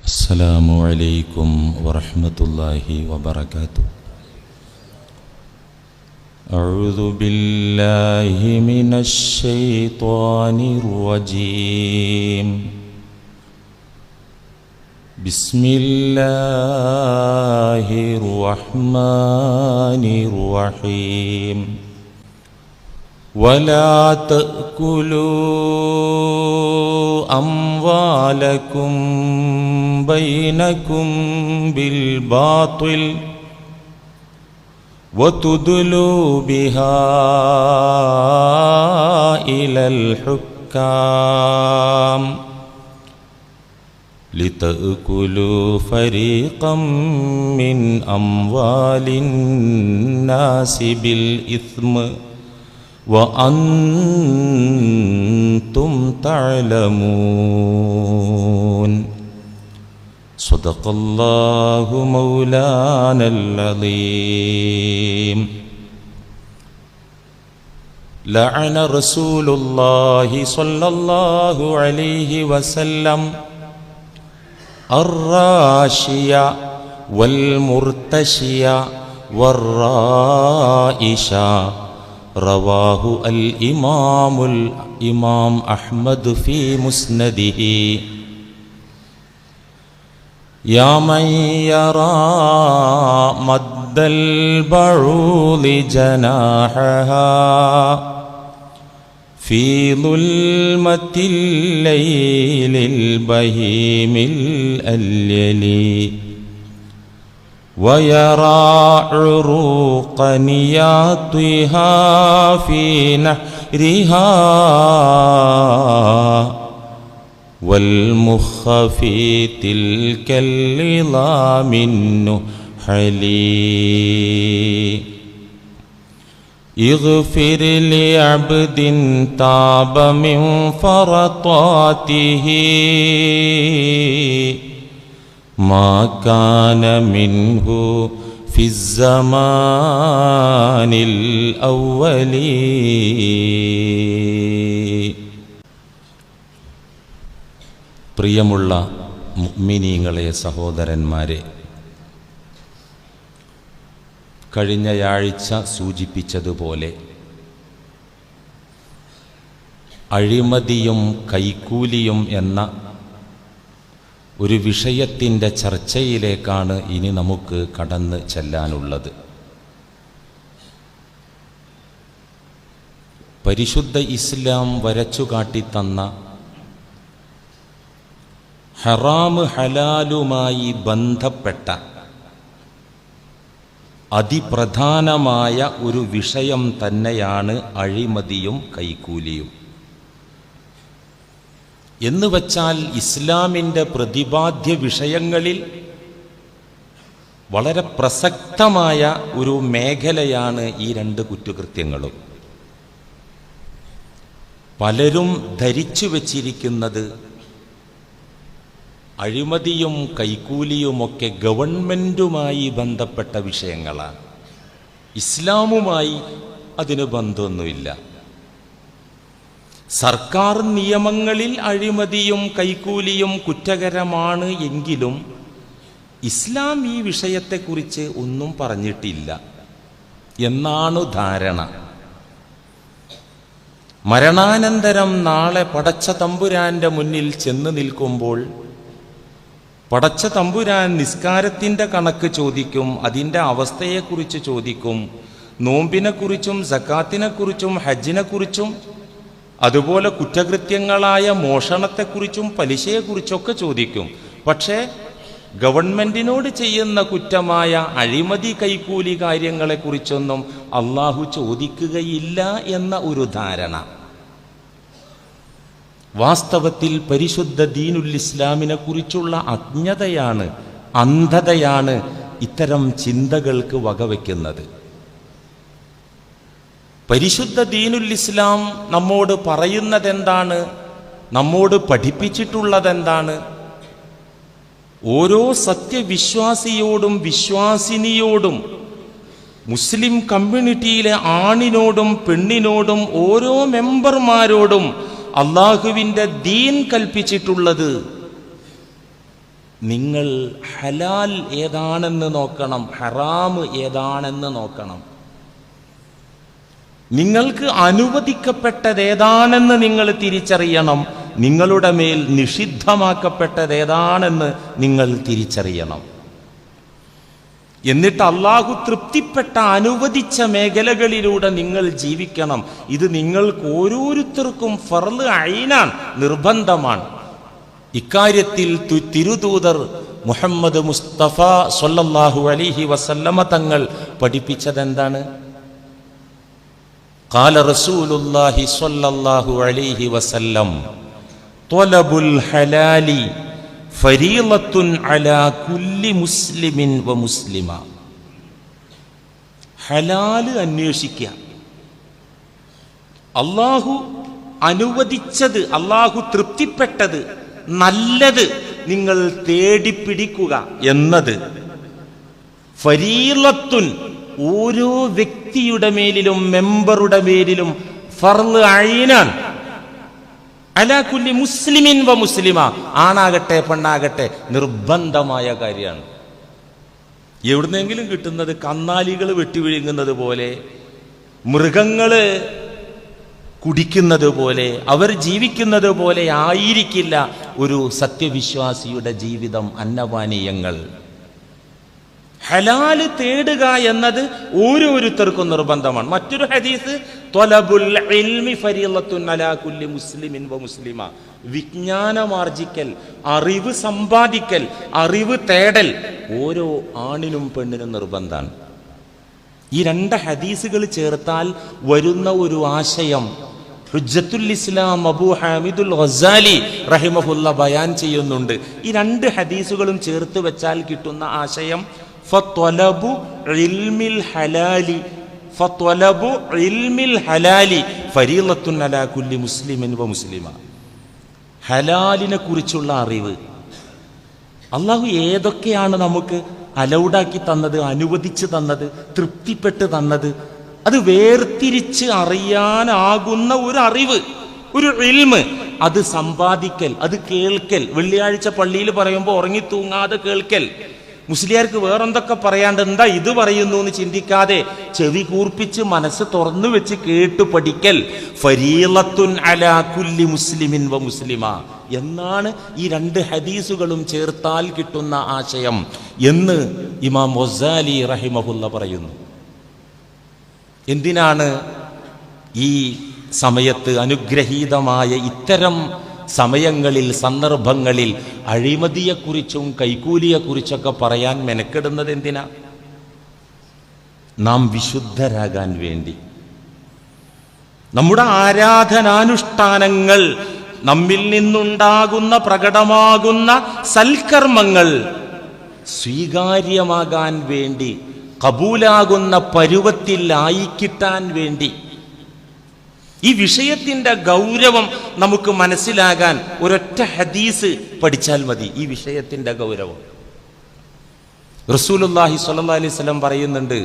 السلام عليكم ورحمة الله وبركاته. أعوذ بالله من الشيطان الرجيم. بسم الله الرحمن الرحيم. ولا تأكلوا أموالكم بينكم بالباطل وتدلوا بها إلى الحكام لتأكلوا فريقا من أموال الناس بالإثم وأنتم تعلمون. صدق الله مولانا العظيم. لعن رسول الله صلى الله عليه وسلم الراشية والمرتشية والرائشة. رواه الإمام أحمد في مسنده. يا من يرى مد البعوض جناحها في ظلمة الليل البهيم الأليل ويرى عروق نياطها في نحرها والمخ في تلك العظام النحلي. اغفر لعبد تاب من فرطاته ما كان منه في الزمان الأول. പ്രിയമുള്ള മുഅ്മിനീങ്ങളെ, സഹോദരന്മാരെ, കഴിഞ്ഞയാഴ്ച സൂചിപ്പിച്ചതുപോലെ അഴിമതിയും കൈക്കൂലിയും എന്ന ഒരു വിഷയത്തിൻ്റെ ചർച്ചയിലേക്കാണ് ഇനി നമുക്ക് കടന്ന് ചെല്ലാനുള്ളത്. പരിശുദ്ധ ഇസ്ലാം വരച്ചുകാട്ടിത്തന്ന ഹറാമ് ഹലാലുമായി ബന്ധപ്പെട്ട അതിപ്രധാനമായ ഒരു വിഷയം തന്നെയാണ് അഴിമതിയും കൈക്കൂലിയും. എന്നുവച്ചാൽ ഇസ്ലാമിൻ്റെ പ്രതിപാദ്യ വിഷയങ്ങളിൽ വളരെ പ്രസക്തമായ ഒരു മേഖലയാണ് ഈ രണ്ട് കുറ്റകൃത്യങ്ങളും. പലരും ധരിച്ചു വച്ചിരിക്കുന്നത് അഴിമതിയും കൈക്കൂലിയുമൊക്കെ ഗവൺമെൻറ്റുമായി ബന്ധപ്പെട്ട വിഷയങ്ങളാണ്, ഇസ്ലാമുമായി അതിന് ബന്ധമൊന്നുമില്ല. സർക്കാർ നിയമങ്ങളിൽ അഴിമതിയും കൈക്കൂലിയും കുറ്റകരമാണ് എങ്കിലും ഇസ്ലാം ഈ വിഷയത്തെക്കുറിച്ച് ഒന്നും പറഞ്ഞിട്ടില്ല എന്നാണ് ധാരണ. മരണാനന്തരം നാളെ പടച്ച തമ്പുരാന്റെ മുന്നിൽ ചെന്ന് നിൽക്കുമ്പോൾ പടച്ച തമ്പുരാൻ നിസ്കാരത്തിൻ്റെ കണക്ക് ചോദിക്കും, അതിൻ്റെ അവസ്ഥയെക്കുറിച്ച് ചോദിക്കും, നോമ്പിനെക്കുറിച്ചും സക്കാത്തിനെക്കുറിച്ചും ഹജ്ജിനെക്കുറിച്ചും അതുപോലെ കുറ്റകൃത്യങ്ങളായ മോഷണത്തെക്കുറിച്ചും പലിശയെക്കുറിച്ചൊക്കെ ചോദിക്കും. പക്ഷേ ഗവൺമെൻറ്റിനോട് ചെയ്യുന്ന കുറ്റമായ അഴിമതി കൈക്കൂലി കാര്യങ്ങളെക്കുറിച്ചൊന്നും അള്ളാഹു ചോദിക്കുകയില്ല എന്ന ഒരു ധാരണ. വാസ്തവത്തിൽ പരിശുദ്ധ ദീനുൽ ഇസ്ലാമിനെ കുറിച്ചുള്ള അജ്ഞതയാണ്, അന്ധതയാണ് ഇത്തരം ചിന്തകൾക്ക് വകവെക്കുന്നത്. പരിശുദ്ധ ദീനുൽ ഇസ്ലാം നമ്മോട് പറയുന്നതെന്താണ്, നമ്മോട് പഠിപ്പിച്ചിട്ടുള്ളതെന്താണ്? ഓരോ സത്യവിശ്വാസിയോടും വിശ്വാസിനിയോടും മുസ്ലിം കമ്മ്യൂണിറ്റിയിലെ ആണിനോടും പെണ്ണിനോടും ഓരോ മെമ്പർമാരോടും അള്ളാഹുവിൻ്റെ ദീൻ കൽപ്പിച്ചിട്ടുള്ളത് നിങ്ങൾ ഹലാൽ ഏതാണെന്ന് നോക്കണം, ഹറാം ഏതാണെന്ന് നോക്കണം. നിങ്ങൾക്ക് അനുവദിക്കപ്പെട്ടത് ഏതാണെന്ന് നിങ്ങൾ തിരിച്ചറിയണം, നിങ്ങളുടെ മേൽ നിഷിദ്ധമാക്കപ്പെട്ടത് ഏതാണെന്ന് നിങ്ങൾ തിരിച്ചറിയണം. എന്നിട്ട് അള്ളാഹു തൃപ്തിപ്പെട്ട അനുവദിച്ച മേഖലകളിലൂടെ നിങ്ങൾ ജീവിക്കണം. ഇത് നിങ്ങൾക്ക് ഓരോരുത്തർക്കും ഫർള് ഐനാണ്, നിർബന്ധമാണ്. ഇക്കാര്യത്തിൽ തിരുദൂതർ മുഹമ്മദ് മുസ്തഫ സ്വല്ലല്ലാഹു അലൈഹി വസല്ലമ തങ്ങൾ പഠിപ്പിച്ചത് എന്താണ്? ഖാല റസൂലുള്ളാഹി സ്വല്ലല്ലാഹു അലൈഹി വസല്ലം ത്വലബുൽ ഹലാലി ഫരീളത്തുൻ അലാ കുല്ലി മുസ്ലിമിൻ വ മുസ്ലിമ. ഹലാല് അന്വേഷിക്കുക, അള്ളാഹു അനുവദിച്ചത്, അള്ളാഹു തൃപ്തിപ്പെട്ടത്, നല്ലത് നിങ്ങൾ തേടിപ്പിടിക്കുക എന്നത് ഫരീളത്തുൻ, ഓരോ വ്യക്തിയുടെ മേലിലും മെമ്പറുടെ മേലിലും ഫർള് ഐനാൻ, അലാ കുല്ലി മുസ്ലിമിൻ വ മുസ്ലിമ, ആണാകട്ടെ പെണ്ണാകട്ടെ നിർബന്ധമായ കാര്യമാണ്. എവിടുന്നെങ്കിലും കിട്ടുന്നത് കന്നാലികൾ വെട്ടിവിഴുങ്ങുന്നത് പോലെ, മൃഗങ്ങള് കുടിക്കുന്നത് പോലെ, അവർ ജീവിക്കുന്നത് പോലെ ആയിരിക്കില്ല ഒരു സത്യവിശ്വാസിയുടെ ജീവിതം, അന്നപാനീയങ്ങൾ. ഹലാല് തേടുക എന്നത് ഓരോരുത്തർക്കും നിർബന്ധമാണ്. മറ്റൊരു ഹദീസ് ത്വലബുൽ ഇൽമി ഫരീളത്തുൻ അലാ കുല്ലി മുസ്ലിമിൻ വ മുസ്ലിമ, വിജ്ഞാനമാർജിക്കൽ, അറിവ് സമ്പാദിക്കൽ, അറിവ് തേടൽ ഓരോ ആണിനും പെണ്ണിനും നിർബന്ധമാണ്. ഈ രണ്ട് ഹദീസുകൾ ചേർത്താൽ വരുന്ന ഒരു ആശയം ഹുജ്ജത്തുൽ ഇസ്ലാം അബൂ ഹാമിദുൽ ഗസാലി റഹിമഹുല്ല ബയാൻ ചെയ്യുന്നുണ്ട്. ഈ രണ്ട് ഹദീസുകളും ചേർത്ത് വെച്ചാൽ കിട്ടുന്ന ആശയം ഫത്വലബു ഇൽമിൽ ഹലാലി ഫരീളത്തുൻ അലാ കുല്ലി മുസ്ലിമിൻ വ മുസ്ലിമ. ഹലാലിനെ കുറിച്ചുള്ള അറിവ് അള്ളാഹു ഏതൊക്കെയാണ് നമുക്ക് അലൗഡാക്കി തന്നത്, അനുവദിച്ച് തന്നത്, തൃപ്തിപ്പെട്ട് തന്നത്, അത് വേർതിരിച്ച് അറിയാനാകുന്ന ഒരു അറിവ്, ഒരു ഇൽമ്, അത് സമ്പാദിക്കൽ, അത് കേൾക്കൽ. വെള്ളിയാഴ്ച പള്ളിയിൽ പറയുമ്പോൾ ഉറങ്ങി തൂങ്ങാതെ കേൾക്കൽ. മുസ്ലിയാർക്ക് വേറെന്തൊക്കെ പറയാണ്ട്, എന്താ ഇത് പറയുന്നു എന്ന് ചിന്തിക്കാതെ ചെവി കൂർപ്പിച്ച് മനസ്സ് തുറന്നു വെച്ച് കേട്ടു പഠിക്കൽ. ഫരീളത്തുൻ അലാ കുല്ലി മുസ്ലിമിൻ വ മുസ്ലിമ എന്നാണ് ഈ രണ്ട് ഹദീസുകളും ചേർത്താൽ കിട്ടുന്ന ആശയം എന്ന് ഇമാം ഗസാലി റഹിമഹുല്ല പറയുന്നു. എന്തിനാണ് ഈ സമയത്ത്, അനുഗ്രഹീതമായ ഇത്തരം സമയങ്ങളിൽ, സന്ദർഭങ്ങളിൽ അഴിമതിയെക്കുറിച്ചും കൈക്കൂലിയെക്കുറിച്ചൊക്കെ പറയാൻ മെനക്കെടുന്നത് എന്തിനാ? നാം വിശുദ്ധരാകാൻ വേണ്ടി. നമ്മുടെ ആരാധനാനുഷ്ഠാനങ്ങൾ, നമ്മിൽ നിന്നുണ്ടാകുന്ന പ്രകടമാകുന്ന സൽക്കർമ്മങ്ങൾ സ്വീകാര്യമാകാൻ വേണ്ടി, കബൂലാകുന്ന പരുവത്തിൽ ആയിക്കിട്ടാൻ വേണ്ടി. ഈ വിഷയത്തിന്റെ ഗൗരവം നമുക്ക് മനസ്സിലാകാൻ ഒരൊറ്റ ഹദീസ് പഠിച്ചാൽ മതി. ഈ വിഷയത്തിന്റെ ഗൗരവം റസൂലുള്ളാഹി സ്വല്ലല്ലാഹി അലൈഹി വസല്ലം പറയുന്നുണ്ട്,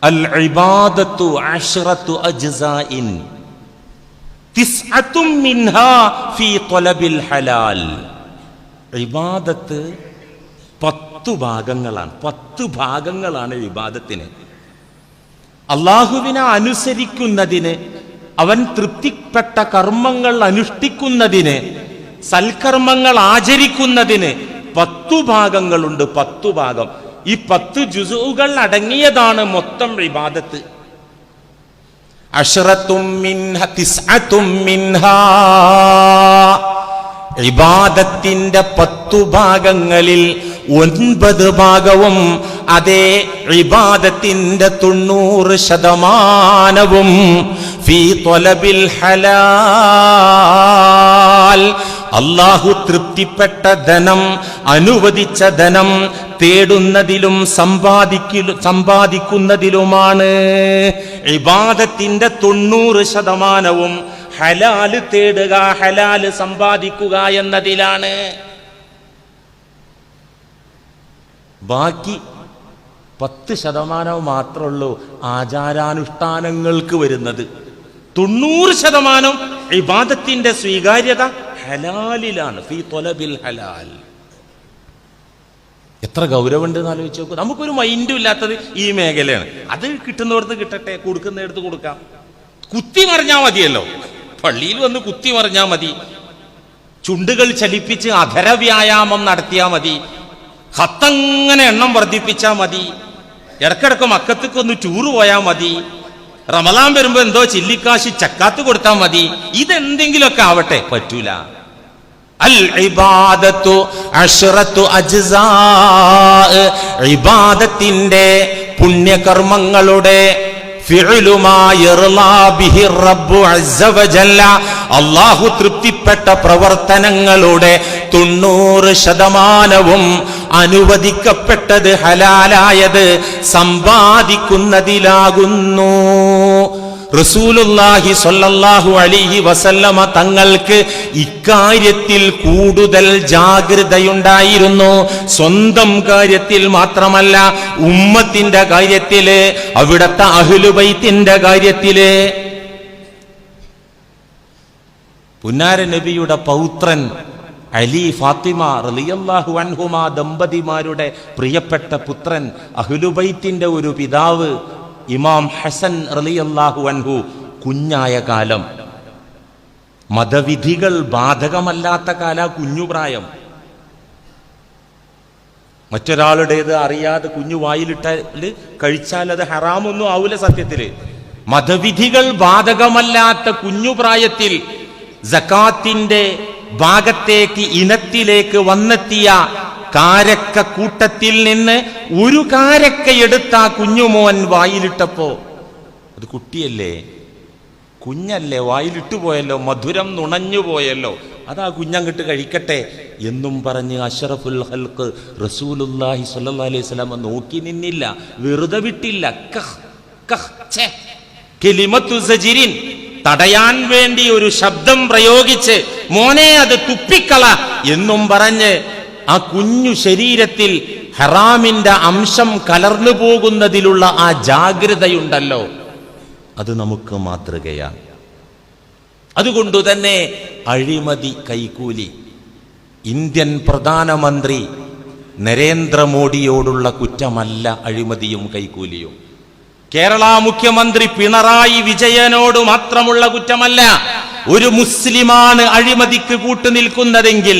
അൽ ഇബാദത്തു അശ്റത്തു അജ്സാഇൻ തിസ്അത്തും മിൻഹാ ഫീ ത്വലബിൽ ഹലാൽ. ഇബാദത്ത് 10 ഭാഗങ്ങളാണ്. 10 ഭാഗങ്ങളാണ് ഇബാദത്തിന്. അള്ളാഹുവിനെ അനുസരിക്കുന്നതിന്, അവൻ തൃപ്തിപ്പെട്ട കർമ്മങ്ങൾ അനുഷ്ഠിക്കുന്നതിന്, സൽക്കർമ്മങ്ങൾ ആചരിക്കുന്നതിന് 10 ഭാഗങ്ങളുണ്ട്. 10 ഭാഗം. ഈ 10 ജുസുകൾ അടങ്ങിയതാണ് മൊത്തം ഇബാദത്ത്. അശ്റത്തും മിൻഹാ തിസ്അത്തും മിൻഹാ, ഇബാദത്തിന്റെ 10 ഭാഗങ്ങളിൽ 9 ഭാഗവും, അതേ ഇബാദത്തിന്റെ 90% ഫീ ത്വലബിൽ ഹലാൽ, അല്ലാഹു തൃപ്തിപ്പെട്ട ധനം, അനുവദിച്ച ധനം തേടുന്നതിലും സമ്പാദിക്കുന്നതിലുമാണ്. ഇബാദത്തിന്റെ 90% ഹലാല് തേടുക, ഹലാല് സമ്പാദിക്കുക എന്നതിലാണ്. ബാക്കി 10% മാത്രമേ ഉള്ളൂ ആചാരാനുഷ്ഠാനങ്ങൾക്ക് വരുന്നത്. 90% ഇബാദത്തിന്റെ സ്വീകാര്യത ഹലാലിലാണ്. ഫീ ത്വലബിൽ ഹലാൽ. എത്ര ഗൗരവമുണ്ട് എന്ന് ആലോചിച്ച് നോക്കൂ. നമുക്കൊരു മൈൻഡും ഇല്ലാത്തത് ഈ മേഖലയാണ്. അത് കിട്ടുന്നിടത്ത് കിട്ടട്ടെ, കൊടുക്കുന്നിടത്ത് കൊടുക്കാം. കുത്തി മറിഞ്ഞാൽ മതിയല്ലോ, പള്ളിയിൽ വന്ന് കുത്തി മറിഞ്ഞാൽ മതി, ചുണ്ടുകൾ ചലിപ്പിച്ച് അധര വ്യായാമം നടത്തിയാൽ മതി, ഹത്തങ്ങനെ എണ്ണം വർദ്ധിപ്പിച്ചാൽ മതി, ഇടക്കിടക്ക് മക്കത്തേക്ക് ഒന്ന് ടൂറ് പോയാൽ മതി, റമദാൻ വരുമ്പോ എന്തോ ചില്ലിക്കാശി ചക്കാത്ത് കൊടുത്താൽ മതി. ഇതെന്തെങ്കിലുമൊക്കെ ആവട്ടെ, പറ്റൂല. അൽ ഇബാദത്തു അശ്റത്തു അജ്സാ, ഇബാദത്തിന്റെ പുണ്യകർമ്മങ്ങളുടെ അല്ലാഹു തൃപ്തിപ്പെട്ട പ്രവർത്തനങ്ങളുടെ 90% അനുവദിക്കപ്പെട്ടത്, ഹലാലായത് സമ്പാദിക്കുന്നതിലാകുന്നു. റസൂലുള്ളാഹി സ്വല്ലല്ലാഹു അലൈഹി വസല്ലമ തങ്ങൾക്ക് ഇക്കാര്യത്തിൽ കൂടുതൽ ജാഗ്രതയുണ്ടായിരുന്നു. സ്വന്തം കാര്യത്തിൽ മാത്രമല്ല, ഉമ്മത്തിന്റെ കാര്യത്തില്, അവിടുത്തെ അഹ്ലുബൈത്തിന്റെ കാര്യത്തില്. പുന്നാര നബിയുടെ പൗത്രൻ അലി ഫാത്തിമ റളിയല്ലാഹു അൻഹുമാ ദമ്പതിമാരുടെ പ്രിയപ്പെട്ട പുത്രൻ, അഹ്ലുബൈത്തിന്റെ ഒരു പിതാവ് ഇമാം ഹസൻ റളിയല്ലാഹു അൻഹു കുഞ്ഞായ കാലം, മതവിധികൾ ബാധകമല്ലാത്ത കാല, കുഞ്ഞുപ്രായം. മറ്റൊരാളുടേത് അറിയാതെ കുഞ്ഞു വായിലിട്ടാൽ കഴിച്ചാൽ അത് ഹറാമൊന്നും ആവൂല. സത്യത്തില് മതവിധികൾ ബാധകമല്ലാത്ത കുഞ്ഞുപ്രായത്തിൽ സകാത്തിന്റെ ഭാഗത്തേക്ക്, ഇനത്തിലേക്ക് വന്നെത്തിയ കാരക്ക കൂട്ടത്തിൽ നിന്ന് ഒരു കാരക്ക എടുത്ത കുഞ്ഞുമോൻ വായിലിട്ടപ്പോ, അത് കുട്ടിയല്ലേ, കുഞ്ഞല്ലേ, വായിലിട്ടു പോയല്ലോ, മധുരം നുണഞ്ഞു പോയല്ലോ, അതാ കുഞ്ഞങ്ങട്ട് കഴിക്കട്ടെ എന്നും പറഞ്ഞ് അഷ്റഫുൽ ഖൽഖ് റസൂലുള്ളാഹി സ്വല്ലല്ലാഹി അലൈഹി വസല്ലം നോക്കി നിന്നില്ല, വെറുതെ വിട്ടില്ല. കലിമത്തു സജിരിൻ, തടയാൻ വേണ്ടി ഒരു ശബ്ദം പ്രയോഗിച്ച്, മോനെ അത് തുപ്പിക്കള എന്നും പറഞ്ഞ് ആ കുഞ്ഞു ശരീരത്തിൽ ഹറാമിന്റെ അംശം കലർന്നു പോകുന്നതിലുള്ള ആ ജാഗ്രതയുണ്ടല്ലോ, അത് നമുക്ക് മാതൃകയാണ്. അതുകൊണ്ടു തന്നെ അഴിമതി, കൈക്കൂലി, ഇന്ത്യൻ പ്രധാനമന്ത്രി നരേന്ദ്രമോദിയോടുള്ള കുറ്റമല്ല അഴിമതിയും കൈക്കൂലിയും. കേരള മുഖ്യമന്ത്രി പിണറായി വിജയനോട് മാത്രമുള്ള കുറ്റമല്ല. ഒരു മുസ്ലിമാണ് അഴിമതിക്ക് കൂട്ടുനിൽക്കുന്നതെങ്കിൽ,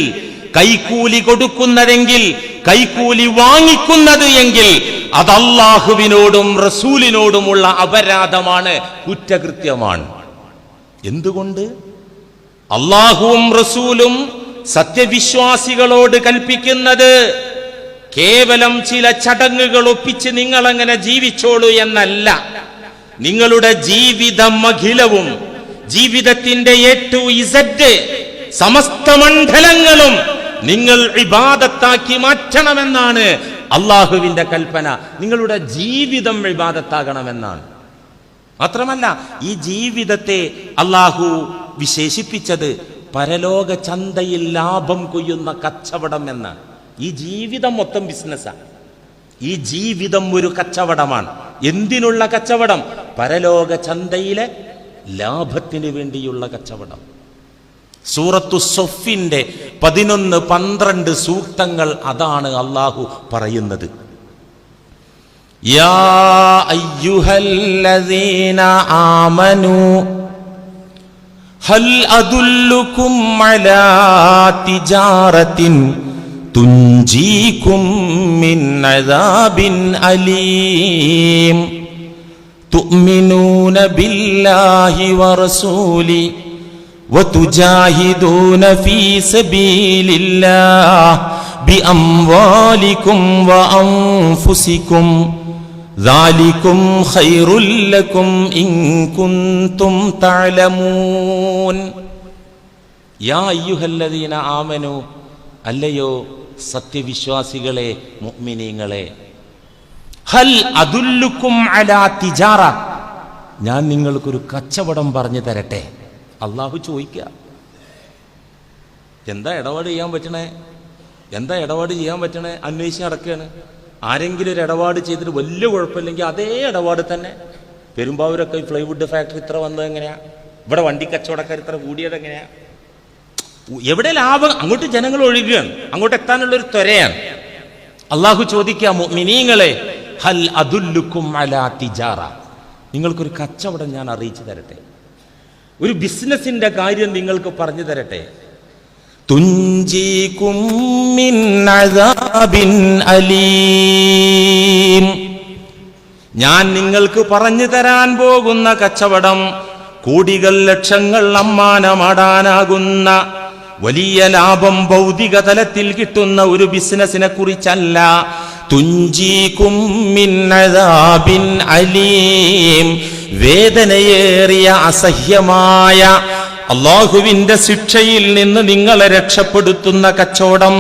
കൈക്കൂലി കൊടുക്കുന്നതെങ്കിൽ, കൈക്കൂലി വാങ്ങിക്കുന്നത് എങ്കിൽ അത് അല്ലാഹുവിനോടും റസൂലിനോടുമുള്ള അപരാധമാണ്, കുറ്റകൃത്യമാണ്. എന്തുകൊണ്ട്? അല്ലാഹുവും റസൂലും സത്യവിശ്വാസികളോട് കൽപ്പിക്കുന്നത് കേവലം ചില ചടങ്ങുകൾ ഒപ്പിച്ച് നിങ്ങൾ അങ്ങനെ ജീവിച്ചോളൂ എന്നല്ല. നിങ്ങളുടെ ജീവിതം അഖിലവും, ജീവിതത്തിന്റെ A to Z സമസ്ത മണ്ഡലങ്ങളും നിങ്ങൾ ഇബാദത്താക്കി മാറ്റണമെന്നാണ് അള്ളാഹുവിന്റെ കൽപ്പന. നിങ്ങളുടെ ജീവിതം ഇബാദത്താകണമെന്നാണ്. മാത്രമല്ല, ഈ ജീവിതത്തെ അള്ളാഹു വിശേഷിപ്പിച്ചത് പരലോക ചന്തയിൽ ലാഭം കൊയ്യുന്ന കച്ചവടം എന്നാണ്. ഈ ജീവിതം മൊത്തം ബിസിനസ്സാണ്. ഈ ജീവിതം ഒരു കച്ചവടമാണ്. എന്തിനുള്ള കച്ചവടം? പരലോക ചന്തയിലെ ലാഭത്തിന് വേണ്ടിയുള്ള കച്ചവടം. സൂറത്തു സൊഫിന്റെ 11-12 സൂക്തങ്ങൾ അതാണ് അള്ളാഹു പറയുന്നത്. യാ അയ്യുഹല്ലദീന ആമനൂ ഹൽ അദുല്ലുകും അലാ തിജാറത്തിൻ തുൻജീകും മിൻ അദാബിൻ അലീം തുഅ്മിനൂന ബില്ലാഹി വറസൂലി വതുജാഹിദൂന ഫീ സബീലില്ലാഹി ബിഅംവാലികും വഅൻഫുസികും ദാലികും ഖൈറുൽ ലക്കും ഇൻ കുൻതും തഅലമൂൻ. യാ അയ്യുഹല്ലദീന ആമനൂ, അല്ലയോ സത്യവിശ്വാസികളെ, മുഅ്മിനീങ്ങളെ, ഹൽ അദുല്ലുക്കും അലാ തിജാറ, ഞാൻ നിങ്ങൾക്കൊരു കച്ചവടം പറഞ്ഞു തരട്ടെ. അള്ളാഹു ചോദിക്കുക, എന്താ ഇടപാട് ചെയ്യാൻ പറ്റണേ, എന്താ ഇടപാട് ചെയ്യാൻ പറ്റണേ അന്വേഷിച്ച് നടക്കുകയാണ്. ആരെങ്കിലും ഒരു ഇടപാട് ചെയ്തിട്ട് വലിയ കുഴപ്പമില്ലെങ്കിൽ അതേ ഇടപാട് തന്നെ. പെരുമ്പാവൂരൊക്കെ ഈ പ്ലൈവുഡ് ഫാക്ടറി ഇത്ര വന്നത് എങ്ങനെയാ, ഇവിടെ വണ്ടി കച്ചവടക്കാർ ഇത്ര കൂടിയത് എങ്ങനെയാ, എവിടെ ലാഭം, അങ്ങോട്ട് ജനങ്ങൾ ഒഴുകുകയാണ്, അങ്ങോട്ട് എത്താനുള്ളൊരു ത്വരയാണ്. അള്ളാഹു ചോദിക്കാം, മുഅ്മിനീങ്ങളെ ഹൽ അദുല്ലുക്കും അലാ തിജാറ, നിങ്ങൾക്കൊരു കച്ചവടം ഞാൻ അറിയിച്ചു തരട്ടെ, ഒരു ബിസിനസിന്റെ കാര്യം നിങ്ങൾക്ക് പറഞ്ഞു തരട്ടെ. തുഞ്ചീകും മിൻ അദാബിൻ അലീം, ഞാൻ നിങ്ങൾക്ക് പറഞ്ഞു തരാൻ പോകുന്ന കച്ചവടം കോടികൾ ലക്ഷങ്ങൾ അമ്മാനമാടാനാകുന്ന വലിയ ലാഭം ഭൗതിക തലത്തിൽ കിട്ടുന്ന ഒരു ബിസിനസിനെ കുറിച്ചല്ല. തുഞ്ചീകും മിൻ അദാബിൻ അലീം, വേദനയേറിയ അസഹ്യമായ അല്ലാഹുവിന്റെ ശിക്ഷയിൽ നിന്ന് നിങ്ങളെ രക്ഷപ്പെടുത്തുന്ന കച്ചവടം,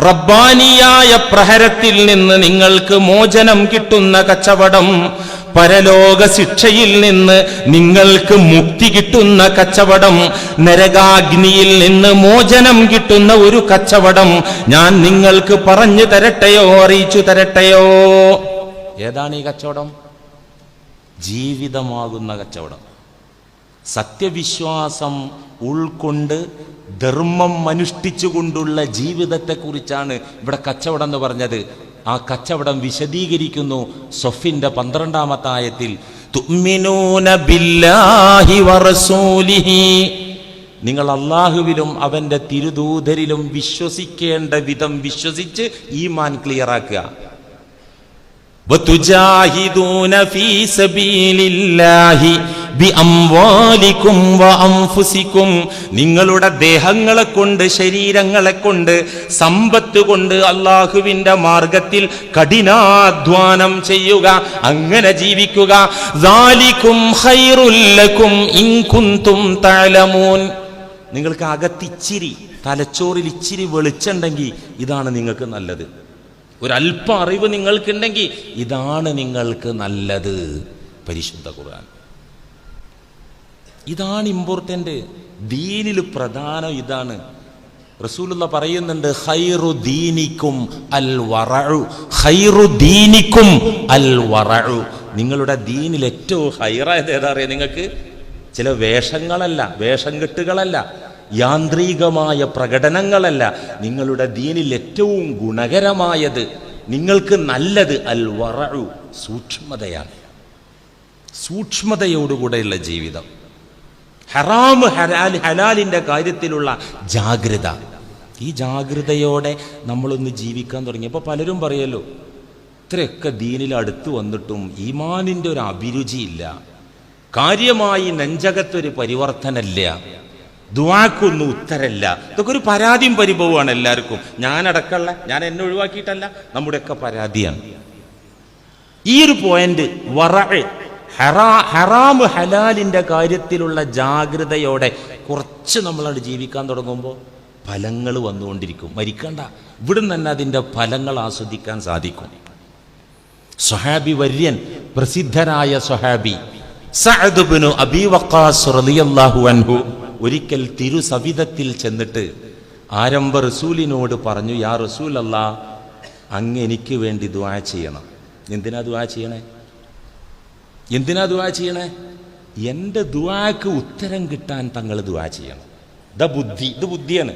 റബ്ബാനിയായ പ്രഹരത്തിൽ നിന്ന് നിങ്ങൾക്ക് മോചനം കിട്ടുന്ന കച്ചവടം, പരലോക ശിക്ഷയിൽ നിന്ന് നിങ്ങൾക്ക് മുക്തി കിട്ടുന്ന കച്ചവടം, നരകാഗ്നിയിൽ നിന്ന് മോചനം കിട്ടുന്ന ഒരു കച്ചവടം ഞാൻ നിങ്ങൾക്ക് പറഞ്ഞു തരട്ടെയോ, അറിയിച്ചു തരട്ടെയോ? ഏതാണ് ഈ കച്ചവടം? ജീവിതമാകുന്ന കച്ചവടം. സത്യവിശ്വാസം ഉൾക്കൊണ്ട് ധർമ്മം അനുഷ്ഠിച്ചുകൊണ്ടുള്ള ജീവിതത്തെക്കുറിച്ചാണ് ഇവിടെ കച്ചവടം എന്ന് പറഞ്ഞത്. ആ കച്ചവടം വിശദീകരിക്കുന്നു സൊഫിന്റെ 12-ാമത്തെ ആയത്തിൽ. തുഅ്മിനൂന ബില്ലാഹി വറസൂലിഹി, നിങ്ങൾ അല്ലാഹുവിലും അവന്റെ തിരുദൂതരിലും വിശ്വസിക്കേണ്ട വിധം വിശ്വസിച്ച് ഈമാൻ ക്ലിയറാക്കുക. വതുജാഹിദൂന ഫീ സബീലില്ലാഹി ബിഅംവാലികും വഅൻഫുസികും, നിങ്ങളുടെ ദേഹങ്ങളെ കൊണ്ട് ശരീരങ്ങളെ കൊണ്ട് സമ്പത്ത് കൊണ്ട് അല്ലാഹുവിന്റെ മാർഗത്തിൽ കഠിനാധ്വാനം ചെയ്യുക, അങ്ങനെ ജീവിക്കുക. ദാലികും ഖൈറുൽ ലക്കും ഇൻ കുൻതും തഅലമൂൻ, നിങ്ങൾക്ക് അകത്തിച്ചിരി തലച്ചോറിൽ ഇച്ചിരി വെളിച്ചുണ്ടെങ്കിൽ ഇതാണ് നിങ്ങൾക്ക് നല്ലത്. ഒരല്പം അറിവ് നിങ്ങൾക്കുണ്ടെങ്കിൽ ഇതാണ് നിങ്ങൾക്ക് നല്ലത്. പരിശുദ്ധ ഖുർആൻ ഇതാണ് ഇമ്പോർട്ടൻ്റ്. ദീനിൽ പ്രധാനം ഇതാണ്. റസൂലുള്ള പറയുന്നുണ്ട്, ഖൈറു ദീനിക്കും അൽ വറഉ, ഖൈറു ദീനിക്കും അൽ വറഉ, നിങ്ങളുടെ ദീനിൽ ഏറ്റവും ഹൈറായത് ഏതാ അറിയാം നിങ്ങൾക്ക്? ചില വേഷങ്ങളല്ല, വേഷം കെട്ടുകളല്ല, യാന്ത്രികമായ പ്രകടനങ്ങളല്ല. നിങ്ങളുടെ ദീനിൽ ഏറ്റവും ഗുണകരമായത്, നിങ്ങൾക്ക് നല്ലത് അൽ വറഉ, സൂക്ഷ്മതയാണ്. സൂക്ഷ്മതയോടുകൂടെയുള്ള ജീവിതം, ഹറാം ഹലാലിന്റെ കാര്യത്തിലുള്ള ജാഗ്രത. ഈ ജാഗ്രതയോടെ നമ്മളൊന്ന് ജീവിക്കാൻ തുടങ്ങിയപ്പോൾ പലരും പറയല്ലോ, ഇത്രയൊക്കെ ദീനിൽ അടുത്ത് വന്നിട്ടും ഈമാനിന്റെ ഒരു അഭിരുചിയില്ല, കാര്യമായി നെഞ്ചകത്തൊരു പരിവർത്തനമില്ല, ദുആക്കൊന്നും ഉത്തരല്ല. ഇതൊക്കെ ഒരു പരാതിയും പരിഭവമാണ് എല്ലാവർക്കും. ഞാനടക്കമുള്ള, ഞാൻ എന്നെ ഒഴിവാക്കിയിട്ടല്ല, നമ്മുടെയൊക്കെ പരാതിയാണ്. ഈ ഒരു പോയിന്റ് വറഅ്, ഹറാം ഹലാലിന്റെ കാര്യത്തിലുള്ള ജാഗ്രതയോടെ കുറച്ച് നമ്മളവിടെ ജീവിക്കാൻ തുടങ്ങുമ്പോൾ ഫലങ്ങൾ വന്നുകൊണ്ടിരിക്കും. മരിക്കണ്ട, ഇവിടുന്ന് തന്നെ അതിൻ്റെ ഫലങ്ങൾ ആസ്വദിക്കാൻ സാധിക്കും. സ്വഹാബി വര്യൻ, പ്രസിദ്ധനായ സ്വഹാബി സഅദ് ഇബ്നു അബീ വഖാസ് റളിയല്ലാഹു അൻഹു ഒരിക്കൽ തിരുസവിധത്തിൽ ചെന്നിട്ട് ആരംഭ റസൂലിനോട് പറഞ്ഞു, യാ റസൂലല്ലാഹ്, അങ്ങ് എനിക്ക് വേണ്ടി ദുആ ചെയ്യണം. എന്തിനാ ദുആ ചെയ്യണേ? എന്തിനാ ദുആ ചെയ്യണേ? എൻ്റെ ദുആക്ക് ഉത്തരം കിട്ടാൻ തങ്ങൾ ദുആ ചെയ്യണം. ഇതാ ബുദ്ധി, ഇത് ബുദ്ധിയാണ്.